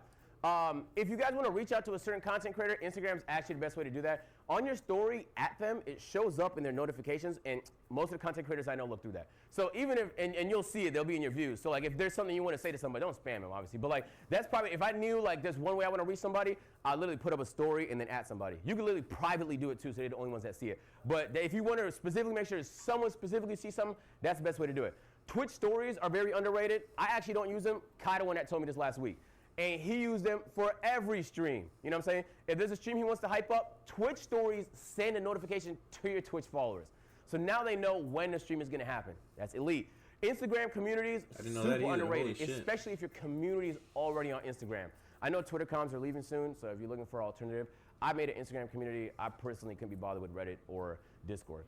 If you guys want to reach out to a certain content creator, Instagram is actually the best way to do that. On your story, at them, it shows up in their notifications, and most of the content creators I know look through that. So even if, and you'll see it, they'll be in your views. So like if there's something you want to say to somebody, don't spam them, obviously. But like that's probably, if I knew like there's one way I want to reach somebody, I'll literally put up a story and then at somebody. You can literally privately do it too, so they're the only ones that see it. But if you want to specifically make sure someone specifically sees something, that's the best way to do it. Twitch stories are very underrated. I actually don't use them. Kai, the one that told me this last week. And he used them for every stream. You know what I'm saying? If there's a stream he wants to hype up, Twitch stories send a notification to your Twitch followers. So now they know when the stream is going to happen. That's elite. Instagram communities, super underrated, especially if your community is already on Instagram. I know Twitter comms are leaving soon, so if you're looking for an alternative, I made an Instagram community. I personally couldn't be bothered with Reddit or Discord.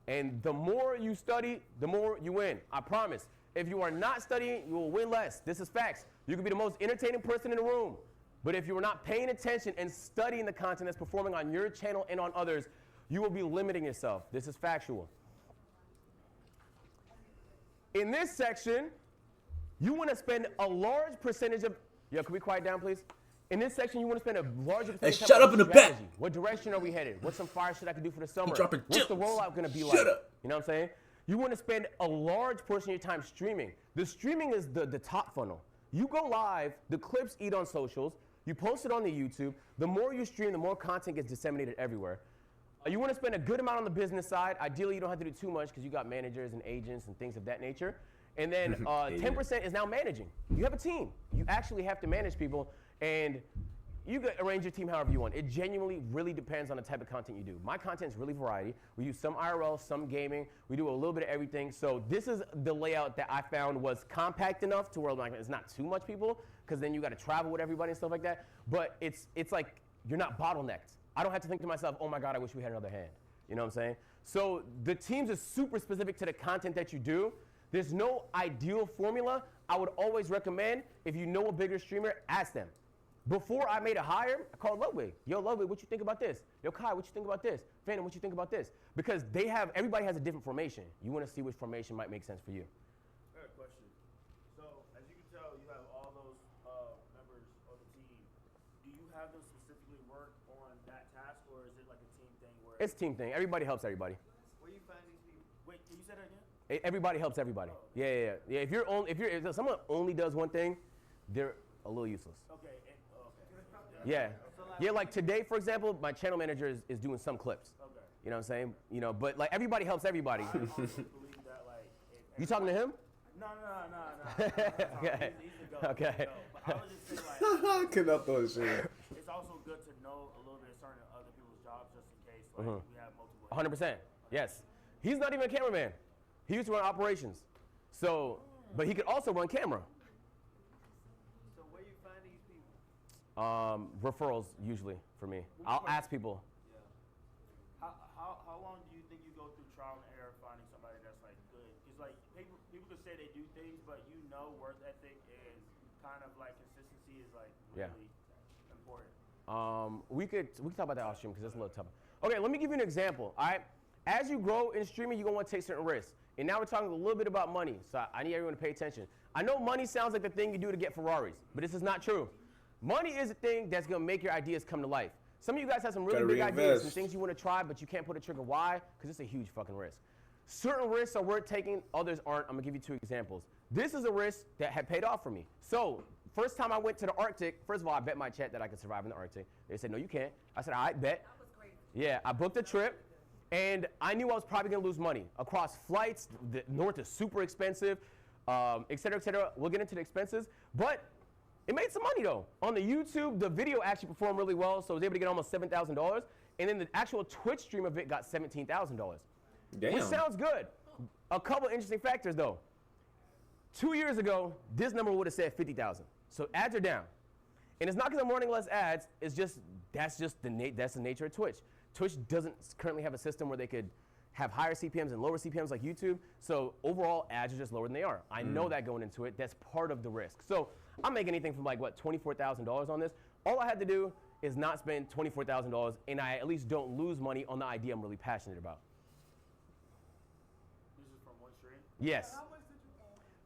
And the more you study, the more you win. I promise. If you are not studying, you will win less. This is facts. You can be the most entertaining person in the room, but if you are not paying attention and studying the content that's performing on your channel and on others, you will be limiting yourself. This is factual. In this section, you want to spend a large percentage of, yo, can we quiet down, please? In this section, you want to spend a larger percentage Hey, shut up in the back. What direction are we headed? What's some fire shit I can do for the summer? dropping What's the gems. rollout going to be like? Shut up. You know what I'm saying? You want to spend a large portion of your time streaming. The streaming is the top funnel. You go live, the clips eat on socials, you post it on the YouTube. The more you stream, the more content gets disseminated everywhere. You want to spend a good amount on the business side. Ideally, you don't have to do too much because you got managers and agents and things of that nature. And then 10% is now managing. You have a team. You actually have to manage people, and you can arrange your team however you want. It genuinely really depends on the type of content you do. My content is really variety. We do some IRL, some gaming. We do a little bit of everything. So this is the layout that I found was compact enough to where like, it's not too much people, because then you got to travel with everybody and stuff like that. But it's like you're not bottlenecked. I don't have to think to myself, oh my God, I wish we had another hand. You know what I'm saying? So the teams are super specific to the content that you do. There's no ideal formula. I would always recommend, if you know a bigger streamer, ask them. Before I made a hire, I called Ludwig. Yo, Ludwig, what you think about this? Yo, Kai, what you think about this? Phantom, what you think about this? Because everybody has a different formation. You want to see which formation might make sense for you. I got a question. So, as you can tell, you have all those members of the team. Do you have them specifically work on that task, or is it like a team thing where? It's a team thing. Everybody helps everybody. Where you find these people? Wait, can you say that again? Everybody helps everybody. Yeah. If someone only does one thing, they're a little useless. Okay. Yeah. Like today, for example, my channel manager is doing some clips. Okay. You know what I'm saying? But like everybody helps everybody. I also believe that, like, You talking to him? No. Okay. He's the GOAT. Okay. He's the GOAT. But I was just saying, like, I could not throw shit. it's also good to know a little bit of certain other people's jobs just in case, like, we have multiple. 100%. Yes. He's not even a cameraman. He used to run operations. So, but he could also run camera. So where you find these people? Referrals usually for me. I'll ask people. Yeah. How long do you think you go through trial and error finding somebody that's like good? Because like people could say they do things, but work ethic is kind of like consistency is like really important. We could talk about that off stream because it's a little tough. Okay, let me give you an example. All right, as you grow in streaming, you're gonna want to take certain risks. And now we're talking a little bit about money, so I need everyone to pay attention. I know money sounds like the thing you do to get Ferraris, but this is not true. Money is the thing that's gonna make your ideas come to life. Some of you guys have some really big ideas, some things you wanna try, but you can't pull the trigger. Why? Because it's a huge fucking risk. Certain risks are worth taking, others aren't. I'm gonna give you two examples. This is a risk that had paid off for me. So, first time I went to the Arctic, first of all, I bet my chat that I could survive in the Arctic. They said, no, you can't. I said, all right, bet. That was great. Yeah, I booked a trip, and I knew I was probably gonna lose money. Across flights, the north is super expensive, et cetera, et cetera. We'll get into the expenses, but it made some money though. On the YouTube, the video actually performed really well, so I was able to get almost $7,000, and then the actual Twitch stream of it got $17,000. Damn. Which sounds good. A couple interesting factors though. 2 years ago, this number would have said 50,000. So ads are down. And it's not because I'm running less ads, it's just, that's the nature of Twitch. Twitch doesn't currently have a system where they could have higher CPMs and lower CPMs like YouTube. So overall, ads are just lower than they are. I know that going into it, that's part of the risk. So I'm making anything from like, what, $24,000 on this. All I had to do is not spend $24,000, and I at least don't lose money on the idea I'm really passionate about. This is from one stream? Yes.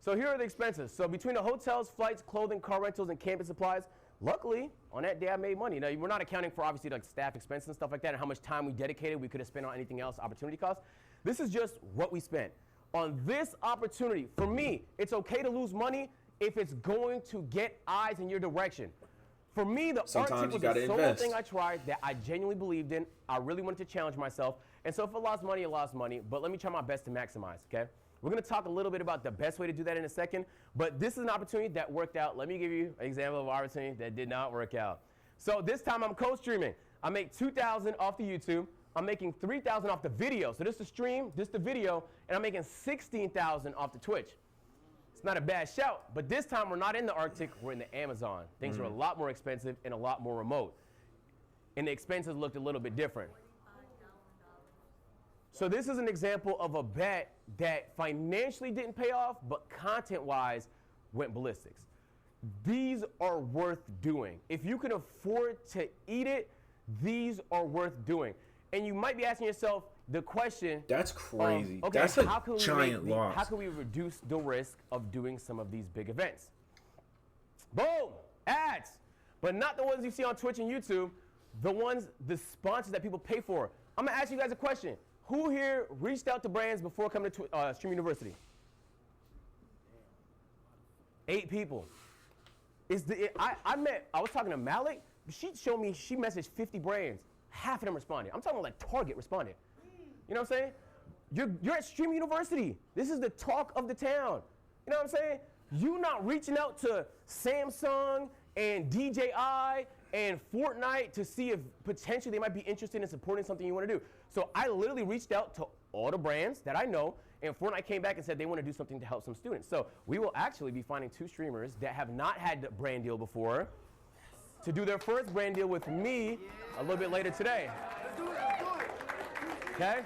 So here are the expenses. So between the hotels, flights, clothing, car rentals, and camping supplies, luckily, on that day I made money. Now, we're not accounting for obviously like staff expenses and stuff like that and how much time we dedicated. We could have spent on anything else, opportunity costs. This is just what we spent. On this opportunity, for me, it's okay to lose money if it's going to get eyes in your direction. For me, the Arctic was a solo thing I tried that I genuinely believed in. I really wanted to challenge myself. And so if I lost money, I lost money. But let me try my best to maximize, okay? We're going to talk a little bit about the best way to do that in a second, but this is an opportunity that worked out. Let me give you an example of an opportunity that did not work out. So this time I'm co-streaming. I make $2,000 off the YouTube. I'm making $3,000 off the video. So this is the stream, this is the video, and I'm making $16,000 off the Twitch. It's not a bad shout, but this time we're not in the Arctic, we're in the Amazon. Things are a lot more expensive and a lot more remote. And the expenses looked a little bit different. So this is an example of a bet that financially didn't pay off, but content-wise went ballistics. These are worth doing. If you can afford to eat it, these are worth doing. And you might be asking yourself the question. That's crazy. Okay, That's a giant loss. How can we reduce the risk of doing some of these big events? Boom, ads. But not the ones you see on Twitch and YouTube, the sponsors that people pay for. I'm gonna ask you guys a question. Who here reached out to brands before coming to Streamer University? 8 people. I was talking to Malik. She showed me, she messaged 50 brands. Half of them responded. I'm talking like Target responded. You know what I'm saying? You're at Streamer University. This is the talk of the town. You know what I'm saying? You not reaching out to Samsung and DJI and Fortnite to see if potentially they might be interested in supporting something you want to do. So I literally reached out to all the brands that I know, and Fortnite came back and said they want to do something to help some students. So we will actually be finding 2 streamers that have not had a brand deal before to do their first brand deal with me a little bit later today. Okay?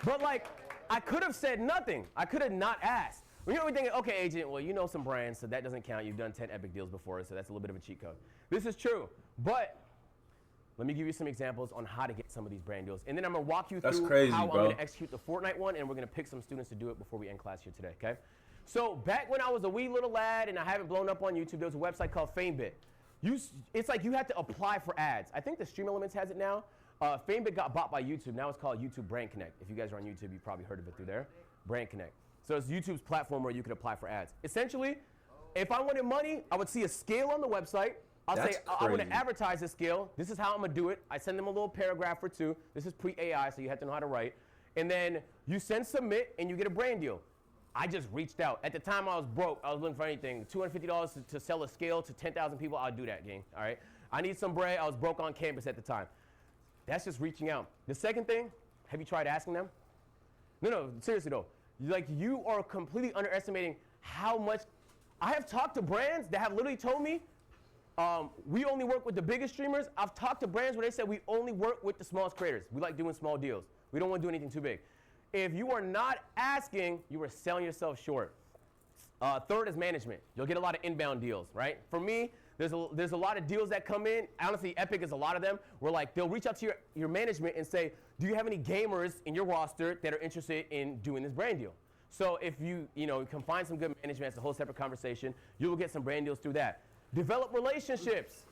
But like, I could have said nothing. I could have not asked. Well, you know, we're thinking, okay, agent, well, you know some brands, so that doesn't count. You've done 10 epic deals before, so that's a little bit of a cheat code. This is true, but let me give you some examples on how to get some of these brand deals. And then I'm going to walk you through how I'm going to execute the Fortnite one, and we're going to pick some students to do it before we end class here today, okay? So back when I was a wee little lad and I haven't blown up on YouTube, there was a website called FameBit. It's like you had to apply for ads. I think the Stream Elements has it now. FameBit got bought by YouTube. Now it's called YouTube Brand Connect. If you guys are on YouTube, you've probably heard of it through there. Brand Connect. So it's YouTube's platform where you could apply for ads. Essentially, if I wanted money, I would see a scale on the website. I'll say, I want to advertise this scale. This is how I'm going to do it. I send them a little paragraph or 2. This is pre-AI, so you have to know how to write. And then you send submit, and you get a brand deal. I just reached out. At the time, I was broke. I was looking for anything. $250 to sell a scale to 10,000 people, I'll do that, gang. All right? I need some bread. I was broke on campus at the time. That's just reaching out. The second thing, have you tried asking them? No, seriously, though. You are completely underestimating how much. I have talked to brands that have literally told me, we only work with the biggest streamers. I've talked to brands where they said we only work with the smallest creators. We like doing small deals. We don't want to do anything too big. If you are not asking, you are selling yourself short. Third is management. You'll get a lot of inbound deals, right? For me, there's a lot of deals that come in. Honestly, Epic is a lot of them. Where they'll reach out to your management and say, do you have any gamers in your roster that are interested in doing this brand deal? So if you can find some good management, it's a whole separate conversation. You will get some brand deals through that. Develop relationships.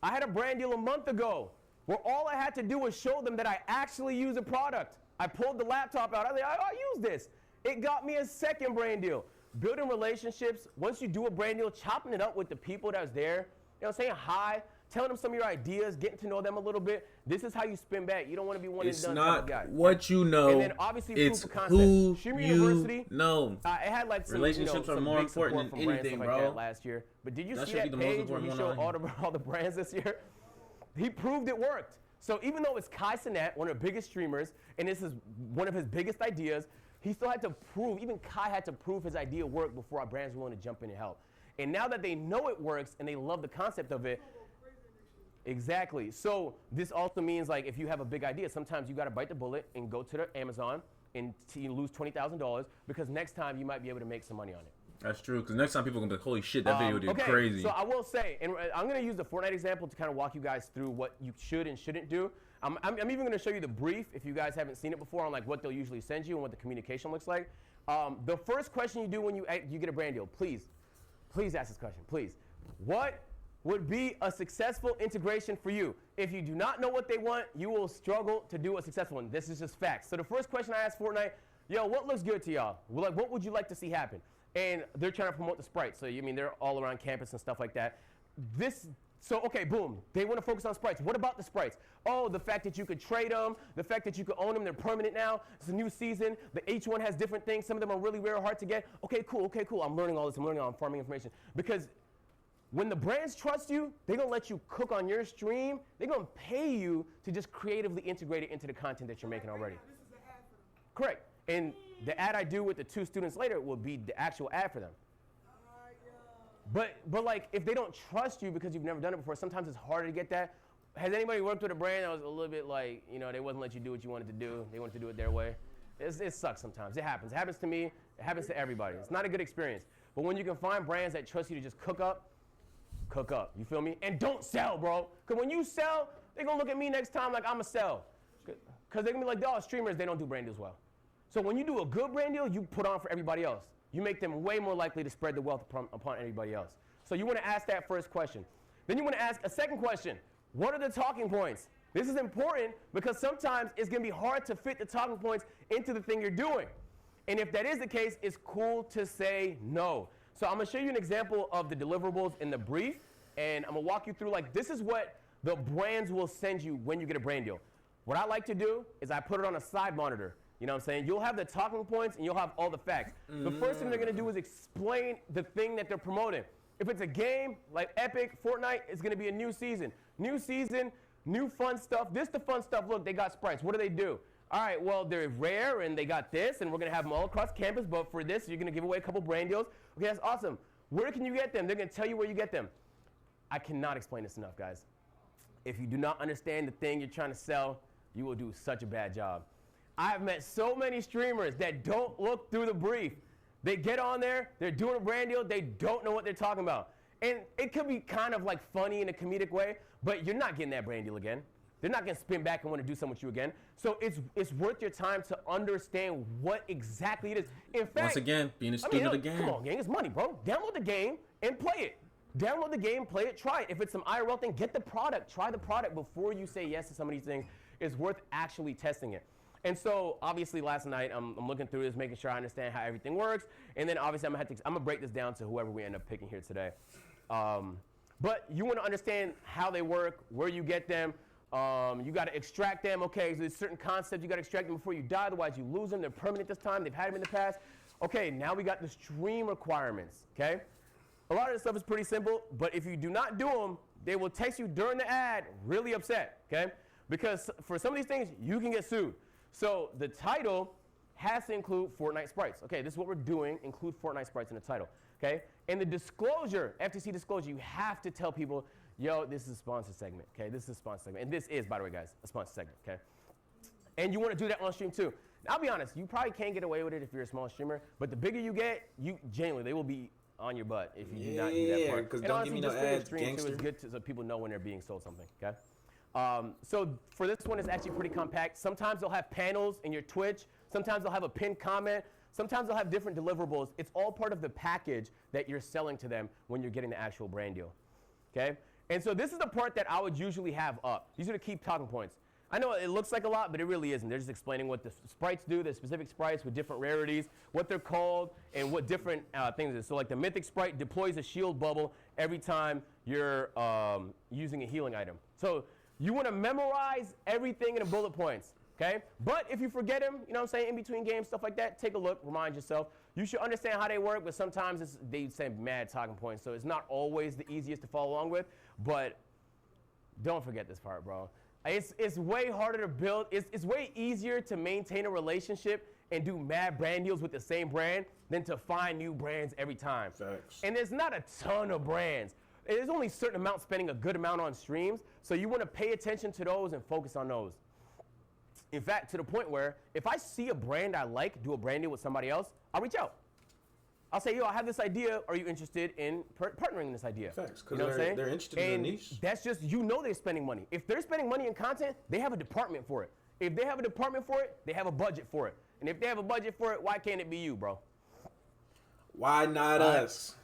I had a brand deal a month ago where all I had to do was show them that I actually use a product. I pulled the laptop out. I was like, I use this. It got me a second brand deal. Building relationships. Once you do a brand deal, chopping it up with the people that was there, saying hi, telling them some of your ideas, getting to know them a little bit. This is how you spin back. You don't want to be one and done type of guy. It's not what you know. And then obviously it's proof of concept. who Streamer you University, know. It had some relationships are some more big important from than anything, like bro. that last year. But did you see that page where he showed all the brands this year? He proved it worked. So even though it's Kai Cenat, one of the biggest streamers, and this is one of his biggest ideas, he still had to prove, even Kai had to prove his idea worked before our brands were willing to jump in and help. And now that they know it works and they love the concept of it, exactly. So this also means if you have a big idea, sometimes you got to bite the bullet and go to the Amazon and lose $20,000 because next time you might be able to make some money on it. That's true, because next time people are going to be like, holy shit, that video did crazy. So I will say, and I'm going to use the Fortnite example to kind of walk you guys through what you should and shouldn't do. I'm even going to show you the brief, if you guys haven't seen it before, on what they'll usually send you and what the communication looks like. The first question you do when you get a brand deal, please ask this question, please. What would be a successful integration for you? If you do not know what they want, you will struggle to do a successful one. This is just facts. So the first question I asked Fortnite, what looks good to y'all? What would you like to see happen? And they're trying to promote the sprites. So, they're all around campus and stuff like that. Okay, boom. They want to focus on sprites. What about the sprites? Oh, the fact that you could trade them, the fact that you could own them, they're permanent now. It's a new season. Each one has different things. Some of them are really rare, hard to get. Okay, cool. I'm learning all this. I'm farming information. Because when the brands trust you, they're going to let you cook on your stream. They're going to pay you to just creatively integrate it into the content that you're making already. Correct. And the ad I do with the 2 students later will be the actual ad for them. But if they don't trust you because you've never done it before, sometimes it's harder to get that. has anybody worked with a brand that was a little bit like, they wouldn't let you do what you wanted to do. They wanted to do it their way. It sucks sometimes. It happens. It happens to me. It happens to everybody. It's not a good experience. But when you can find brands that trust you to just cook up. You feel me? And don't sell, bro. Because when you sell, they're going to look at me next time like I'm a sell. Because they're going to be like, streamers, they don't do brand deals well. So when you do a good brand deal, you put on for everybody else. You make them way more likely to spread the wealth upon everybody else. So you want to ask that first question. Then you want to ask a second question. What are the talking points? This is important because sometimes it's going to be hard to fit the talking points into the thing you're doing. And if that is the case, it's cool to say no. So I'm going to show you an example of the deliverables in the brief, and I'm going to walk you through, this is what the brands will send you when you get a brand deal. What I like to do is I put it on a side monitor. You know what I'm saying? You'll have the talking points, and you'll have all the facts. The first thing they're going to do is explain the thing that they're promoting. If it's a game like Epic, Fortnite, it's going to be a new season. New season, new fun stuff. This the fun stuff. Look, they got sprites. What do? All right, well, they're rare, and they got this, and we're going to have them all across campus, but for this, you're going to give away a couple brand deals. Okay, that's awesome. Where can you get them? They're going to tell you where you get them. I cannot explain this enough, guys. If you do not understand the thing you're trying to sell, you will do such a bad job. I've met so many streamers that don't look through the brief. They get on there, they're doing a brand deal, they don't know what they're talking about. And it could be kind of funny in a comedic way, but you're not getting that brand deal again. They're not going to spin back and want to do something with you again. So it's worth your time to understand what exactly it is. In fact, once again, being a student of the game. Come on, gang, it's money, bro. Download the game and play it. Download the game, play it, try it. If it's some IRL thing, get the product. Try the product before you say yes to some of these things. It's worth actually testing it. And so, obviously, last night, I'm looking through this, making sure I understand how everything works. And then, obviously, I'm going to break this down to whoever we end up picking here today. But you want to understand how they work, where you get them. You got to extract them. Okay, so there's certain concepts you got to extract them before you die. Otherwise, you lose them. They're permanent this time. They've had them in the past. Okay, now we got the stream requirements. Okay, a lot of this stuff is pretty simple. But if you do not do them, they will text you during the ad really upset. Okay, because for some of these things, you can get sued. So the title has to include Fortnite sprites. Okay, this is what we're doing. Include Fortnite sprites in the title. Okay, and the disclosure, FTC disclosure, you have to tell people, yo, this is a sponsored segment. Okay, this is a sponsored segment, and this is, by the way, guys, a sponsored segment. Okay, and you want to do that on stream too. Now, I'll be honest, you probably can't get away with it if you're a small streamer, but the bigger you get, genuinely, they will be on your butt if you do not do that part. Because don't honestly, give me no ads, stream too, it's good so people know when they're being sold something. Okay. So for this one, it's actually pretty compact. Sometimes they'll have panels in your Twitch. Sometimes they'll have a pinned comment. Sometimes they'll have different deliverables. It's all part of the package that you're selling to them when you're getting the actual brand deal. Okay? And so this is the part that I would usually have up. These are the key talking points. I know it looks like a lot, but it really isn't. They're just explaining what the sprites do, the specific sprites with different rarities, what they're called, and what different things it is. So like the mythic sprite deploys a shield bubble every time you're using a healing item. So you want to memorize everything in the bullet points, okay? But if you forget them, you know what I'm saying, in between games, stuff like that, take a look, remind yourself. You should understand how they work, but sometimes they say mad talking points, so it's not always the easiest to follow along with, but don't forget this part, bro. It's way harder to build. It's way easier to maintain a relationship and do mad brand deals with the same brand than to find new brands every time. Facts. And there's not a ton of brands. There's only a certain amount spending a good amount on streams, so you want to pay attention to those and focus on those. In fact, to the point where if I see a brand I like, do a brand deal with somebody else, I'll reach out. I'll say, yo, I have this idea. Are you interested in partnering in this idea? Facts, because you know what I'm saying? they're interested in the niche. That's just, they're spending money. If they're spending money in content, they have a department for it. If they have a department for it, they have a budget for it. And if they have a budget for it, why can't it be you, bro? Why not us?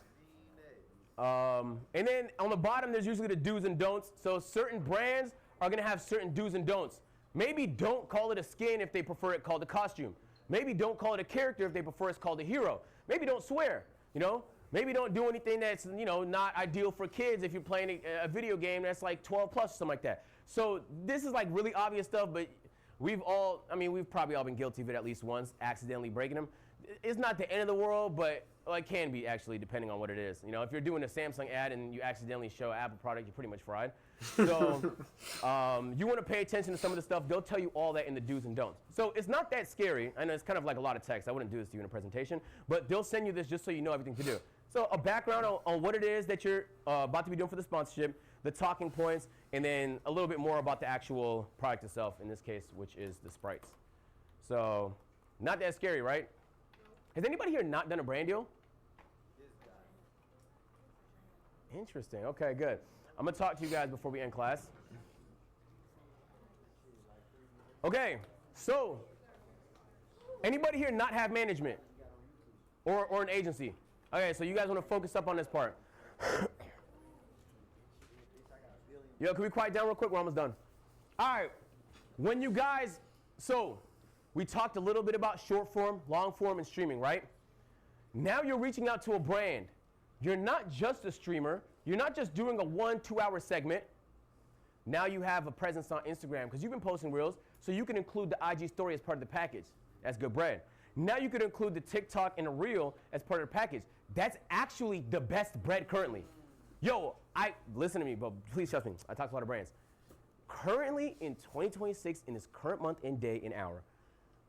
And then on the bottom, there's usually the do's and don'ts. So certain brands are going to have certain do's and don'ts. Maybe don't call it a skin if they prefer it called a costume. Maybe don't call it a character if they prefer it's called a hero. Maybe don't swear, you know? Maybe don't do anything that's, not ideal for kids if you're playing a video game that's like 12 plus or something like that. So this is like really obvious stuff, but we've probably all been guilty of it at least once, accidentally breaking them. It's not the end of the world, but it can be actually, depending on what it is. If you're doing a Samsung ad and you accidentally show an Apple product, you're pretty much fried. So you want to pay attention to some of the stuff. They'll tell you all that in the do's and don'ts. So it's not that scary. I know it's kind of like a lot of text. I wouldn't do this to you in a presentation, but they'll send you this just so you know everything to do. So a background on what it is that you're about to be doing for the sponsorship, the talking points, and then a little bit more about the actual product itself, in this case, which is the sprites. So not that scary, right? Has anybody here not done a brand deal? Interesting. Okay, good. I'm going to talk to you guys before we end class. Okay, so anybody here not have management or an agency? Okay, so you guys want to focus up on this part. Yo, can we quiet down real quick? We're almost done. All right, when you guys, so we talked a little bit about short form, long form, and streaming, right? Now you're reaching out to a brand. You're not just a streamer. You're not just doing a 1-2 hour segment. Now you have a presence on Instagram because you've been posting reels, so you can include the IG story as part of the package. That's good bread. Now you can include the TikTok and a reel as part of the package. That's actually the best bread currently. Yo, listen to me, but please trust me. I talk to a lot of brands. Currently in 2026, in this current month and day and hour,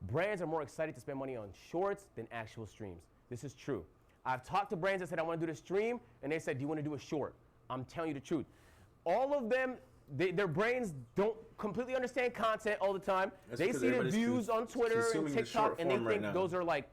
brands are more excited to spend money on shorts than actual streams. This is true. I've talked to brands that said, I want to do the stream, and they said, do you want to do a short? I'm telling you the truth. All of them, their brains don't completely understand content all the time. They see the views on Twitter and TikTok, and they think those are like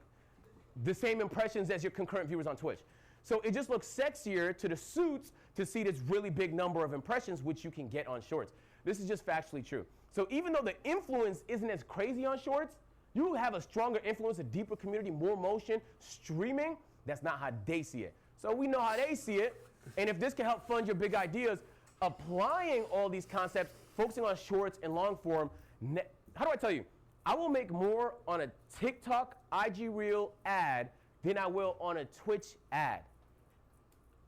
the same impressions as your concurrent viewers on Twitch. So it just looks sexier to the suits to see this really big number of impressions, which you can get on shorts. This is just factually true. So even though the influence isn't as crazy on shorts, you have a stronger influence, a deeper community, more motion, streaming. That's not how they see it. So we know how they see it. And if this can help fund your big ideas, applying all these concepts, focusing on shorts and long form, how do I tell you? I will make more on a TikTok IG Reel ad than I will on a Twitch ad.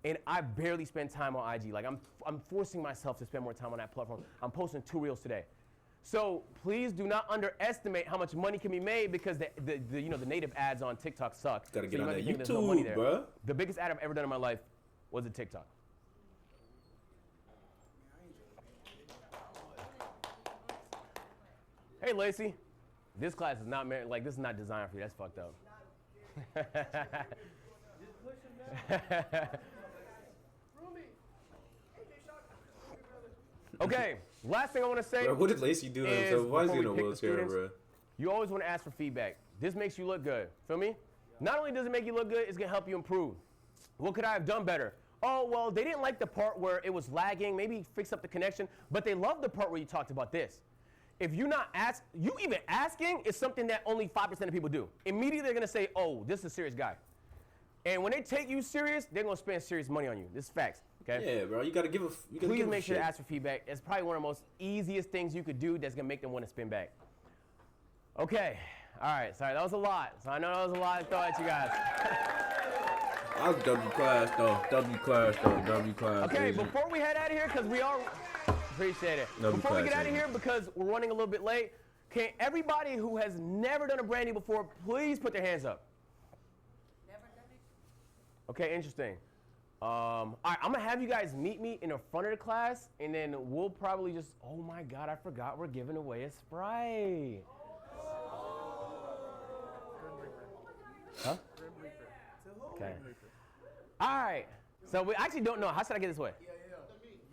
And I barely spend time on IG. Like I'm forcing myself to spend more time on that platform. I'm posting 2 reels today. So please do not underestimate how much money can be made because the native ads on TikTok suck. Gotta get so on that there's no money there. Bro. The biggest ad I've ever done in my life was a TikTok. Hey Lacey, this class is not this is not designed for you. That's fucked up. Okay, last thing I want to say. Bro, what did Lacey do to himself? Why is he in a wheelchair, bro? You always want to ask for feedback. This makes you look good. Feel me? Not only does it make you look good, it's going to help you improve. What could I have done better? Oh, well, they didn't like the part where it was lagging. Maybe fix up the connection. But they loved the part where you talked about this. If you're not you even asking is something that only 5% of people do. Immediately they're going to say, oh, this is a serious guy. And when they take you serious, they're going to spend serious money on you. This is facts. Okay? Yeah, bro. You got to give a Please make sure to ask for feedback. It's probably one of the most easiest things you could do that's going to make them want to spin back. Okay. All right. Sorry, that was a lot. So I know that was a lot to throw at you guys. I was W class, though. Okay, before we head out of here, because we are... Appreciate it. Before we get out of here, because we're running a little bit late, can everybody who has never done a brand deal before, please put their hands up? Never done it? Okay, interesting. All right, I'm going to have you guys meet me in the front of the class, and then we'll probably just, oh my God, I forgot we're giving away a Sprite. Huh? Okay. All right. So we actually don't know. How should I get this way?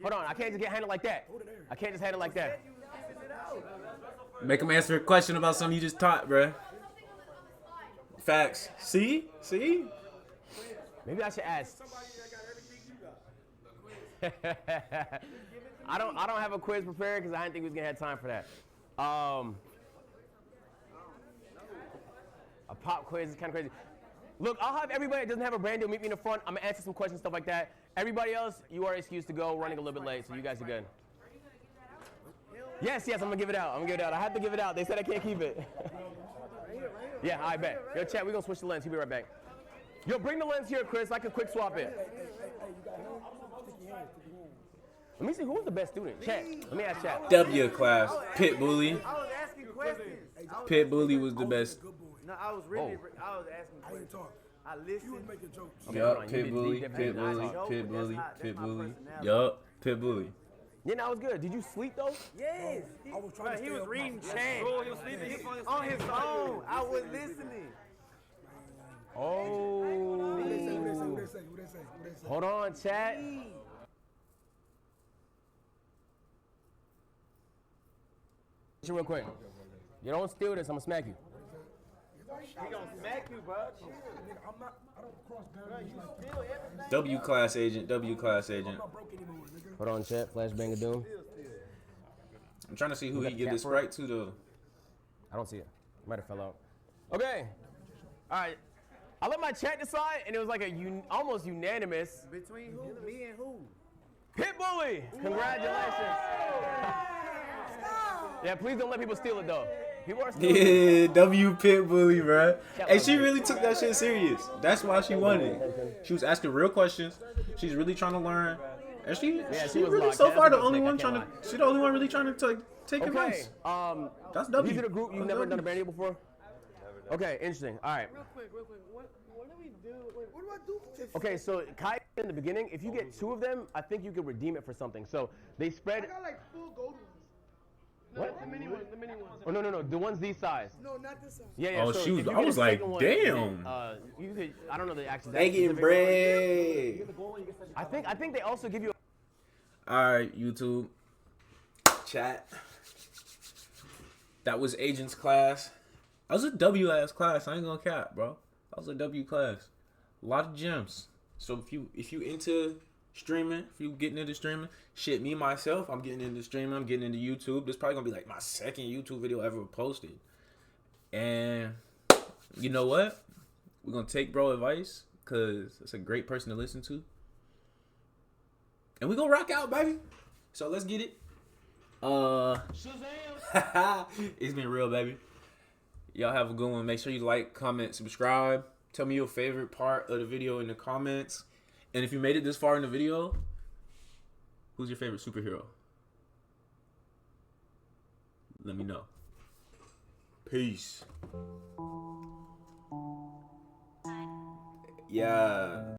Hold on. I can't just get handled like that. I can't just handle it like that. Make him answer a question about something you just taught, bro. Facts. See? Maybe I should ask. I don't have a quiz prepared because I didn't think we was gonna have time for that. A pop quiz is kind of crazy. Look, I'll have everybody that doesn't have a brand deal meet me in the front. I'm gonna answer some questions, stuff like that. Everybody else, you are excused to go. Running a little bit late, so you guys are good. Yes, I'm gonna give it out. I have to give it out. They said I can't keep it. Yeah, I bet. Yo, chat, we're gonna switch the lens. He'll be right back. Yo, bring the lens here, Chris. I can quick swap it. Let me see, who was the best student? Chat. Let me ask chat. W class. Pit Bully. I was asking questions. Pit Bully was the best. No, I was asking questions. I listened. You was making jokes. Yup, Pit Bully. Yup, Pit Bully. Yeah, that was good. Did you sleep though? Yes. He was reading chat. He was sleeping on his phone. I was listening. Oh. What they say? Hold on, chat. Real quick. You don't steal this, I'm gonna smack you. He gonna smack you, bro. I'm not. I don't cross boundaries like that. W class agent. W class agent. I'm not broke anymore, nigga. Hold on, chat. Flashbang of doom. I'm trying to see who got he the give the cat for it? Sprite to though. I don't see it. Might have fell out. Okay. All right. I let my chat decide, and it was like a almost unanimous. Between who? Me and who? Pit Bully! Congratulations. Yeah, please don't let people steal it, though. People are stealing it. Yeah, W Pit Bully, bro. Hey, she really took that shit serious. That's why she won it. She was asking real questions. She's really trying to learn. And she was really locked. so That's far a the good only pick, I one can't trying to. She the only one really trying to take Okay. advice. That's W. These are the group you've That's never W. done a band deal before? Okay, interesting. All right. Real quick. What do we do? Wait, what do I do? Okay, so Kai, in the beginning, if you get 2 of them, I think you could redeem it for something. So they spread. I got like 4 gold ones. No, What? The mini ones. Oh no, the ones these size. No, not this size. Yeah. Oh, so shoot. if you I get was a like, second one, damn. then, you could. I don't know the actual. They getting bread. I think they also give you. All right, YouTube. Chat. That was Agents class. That was a W ass class. I ain't gonna cap, bro. That was a W class. A lot of gems. So if you into streaming, if you getting into streaming, shit, me myself, I'm getting into streaming. I'm getting into YouTube. This probably gonna be like my second YouTube video ever posted. And you know what? We're gonna take bro advice because it's a great person to listen to. And we gonna rock out, baby. So let's get it. It's been real, baby. Y'all have a good one. Make sure you like, comment, subscribe. Tell me your favorite part of the video in the comments. And if you made it this far in the video, who's your favorite superhero? Let me know. Peace. Yeah.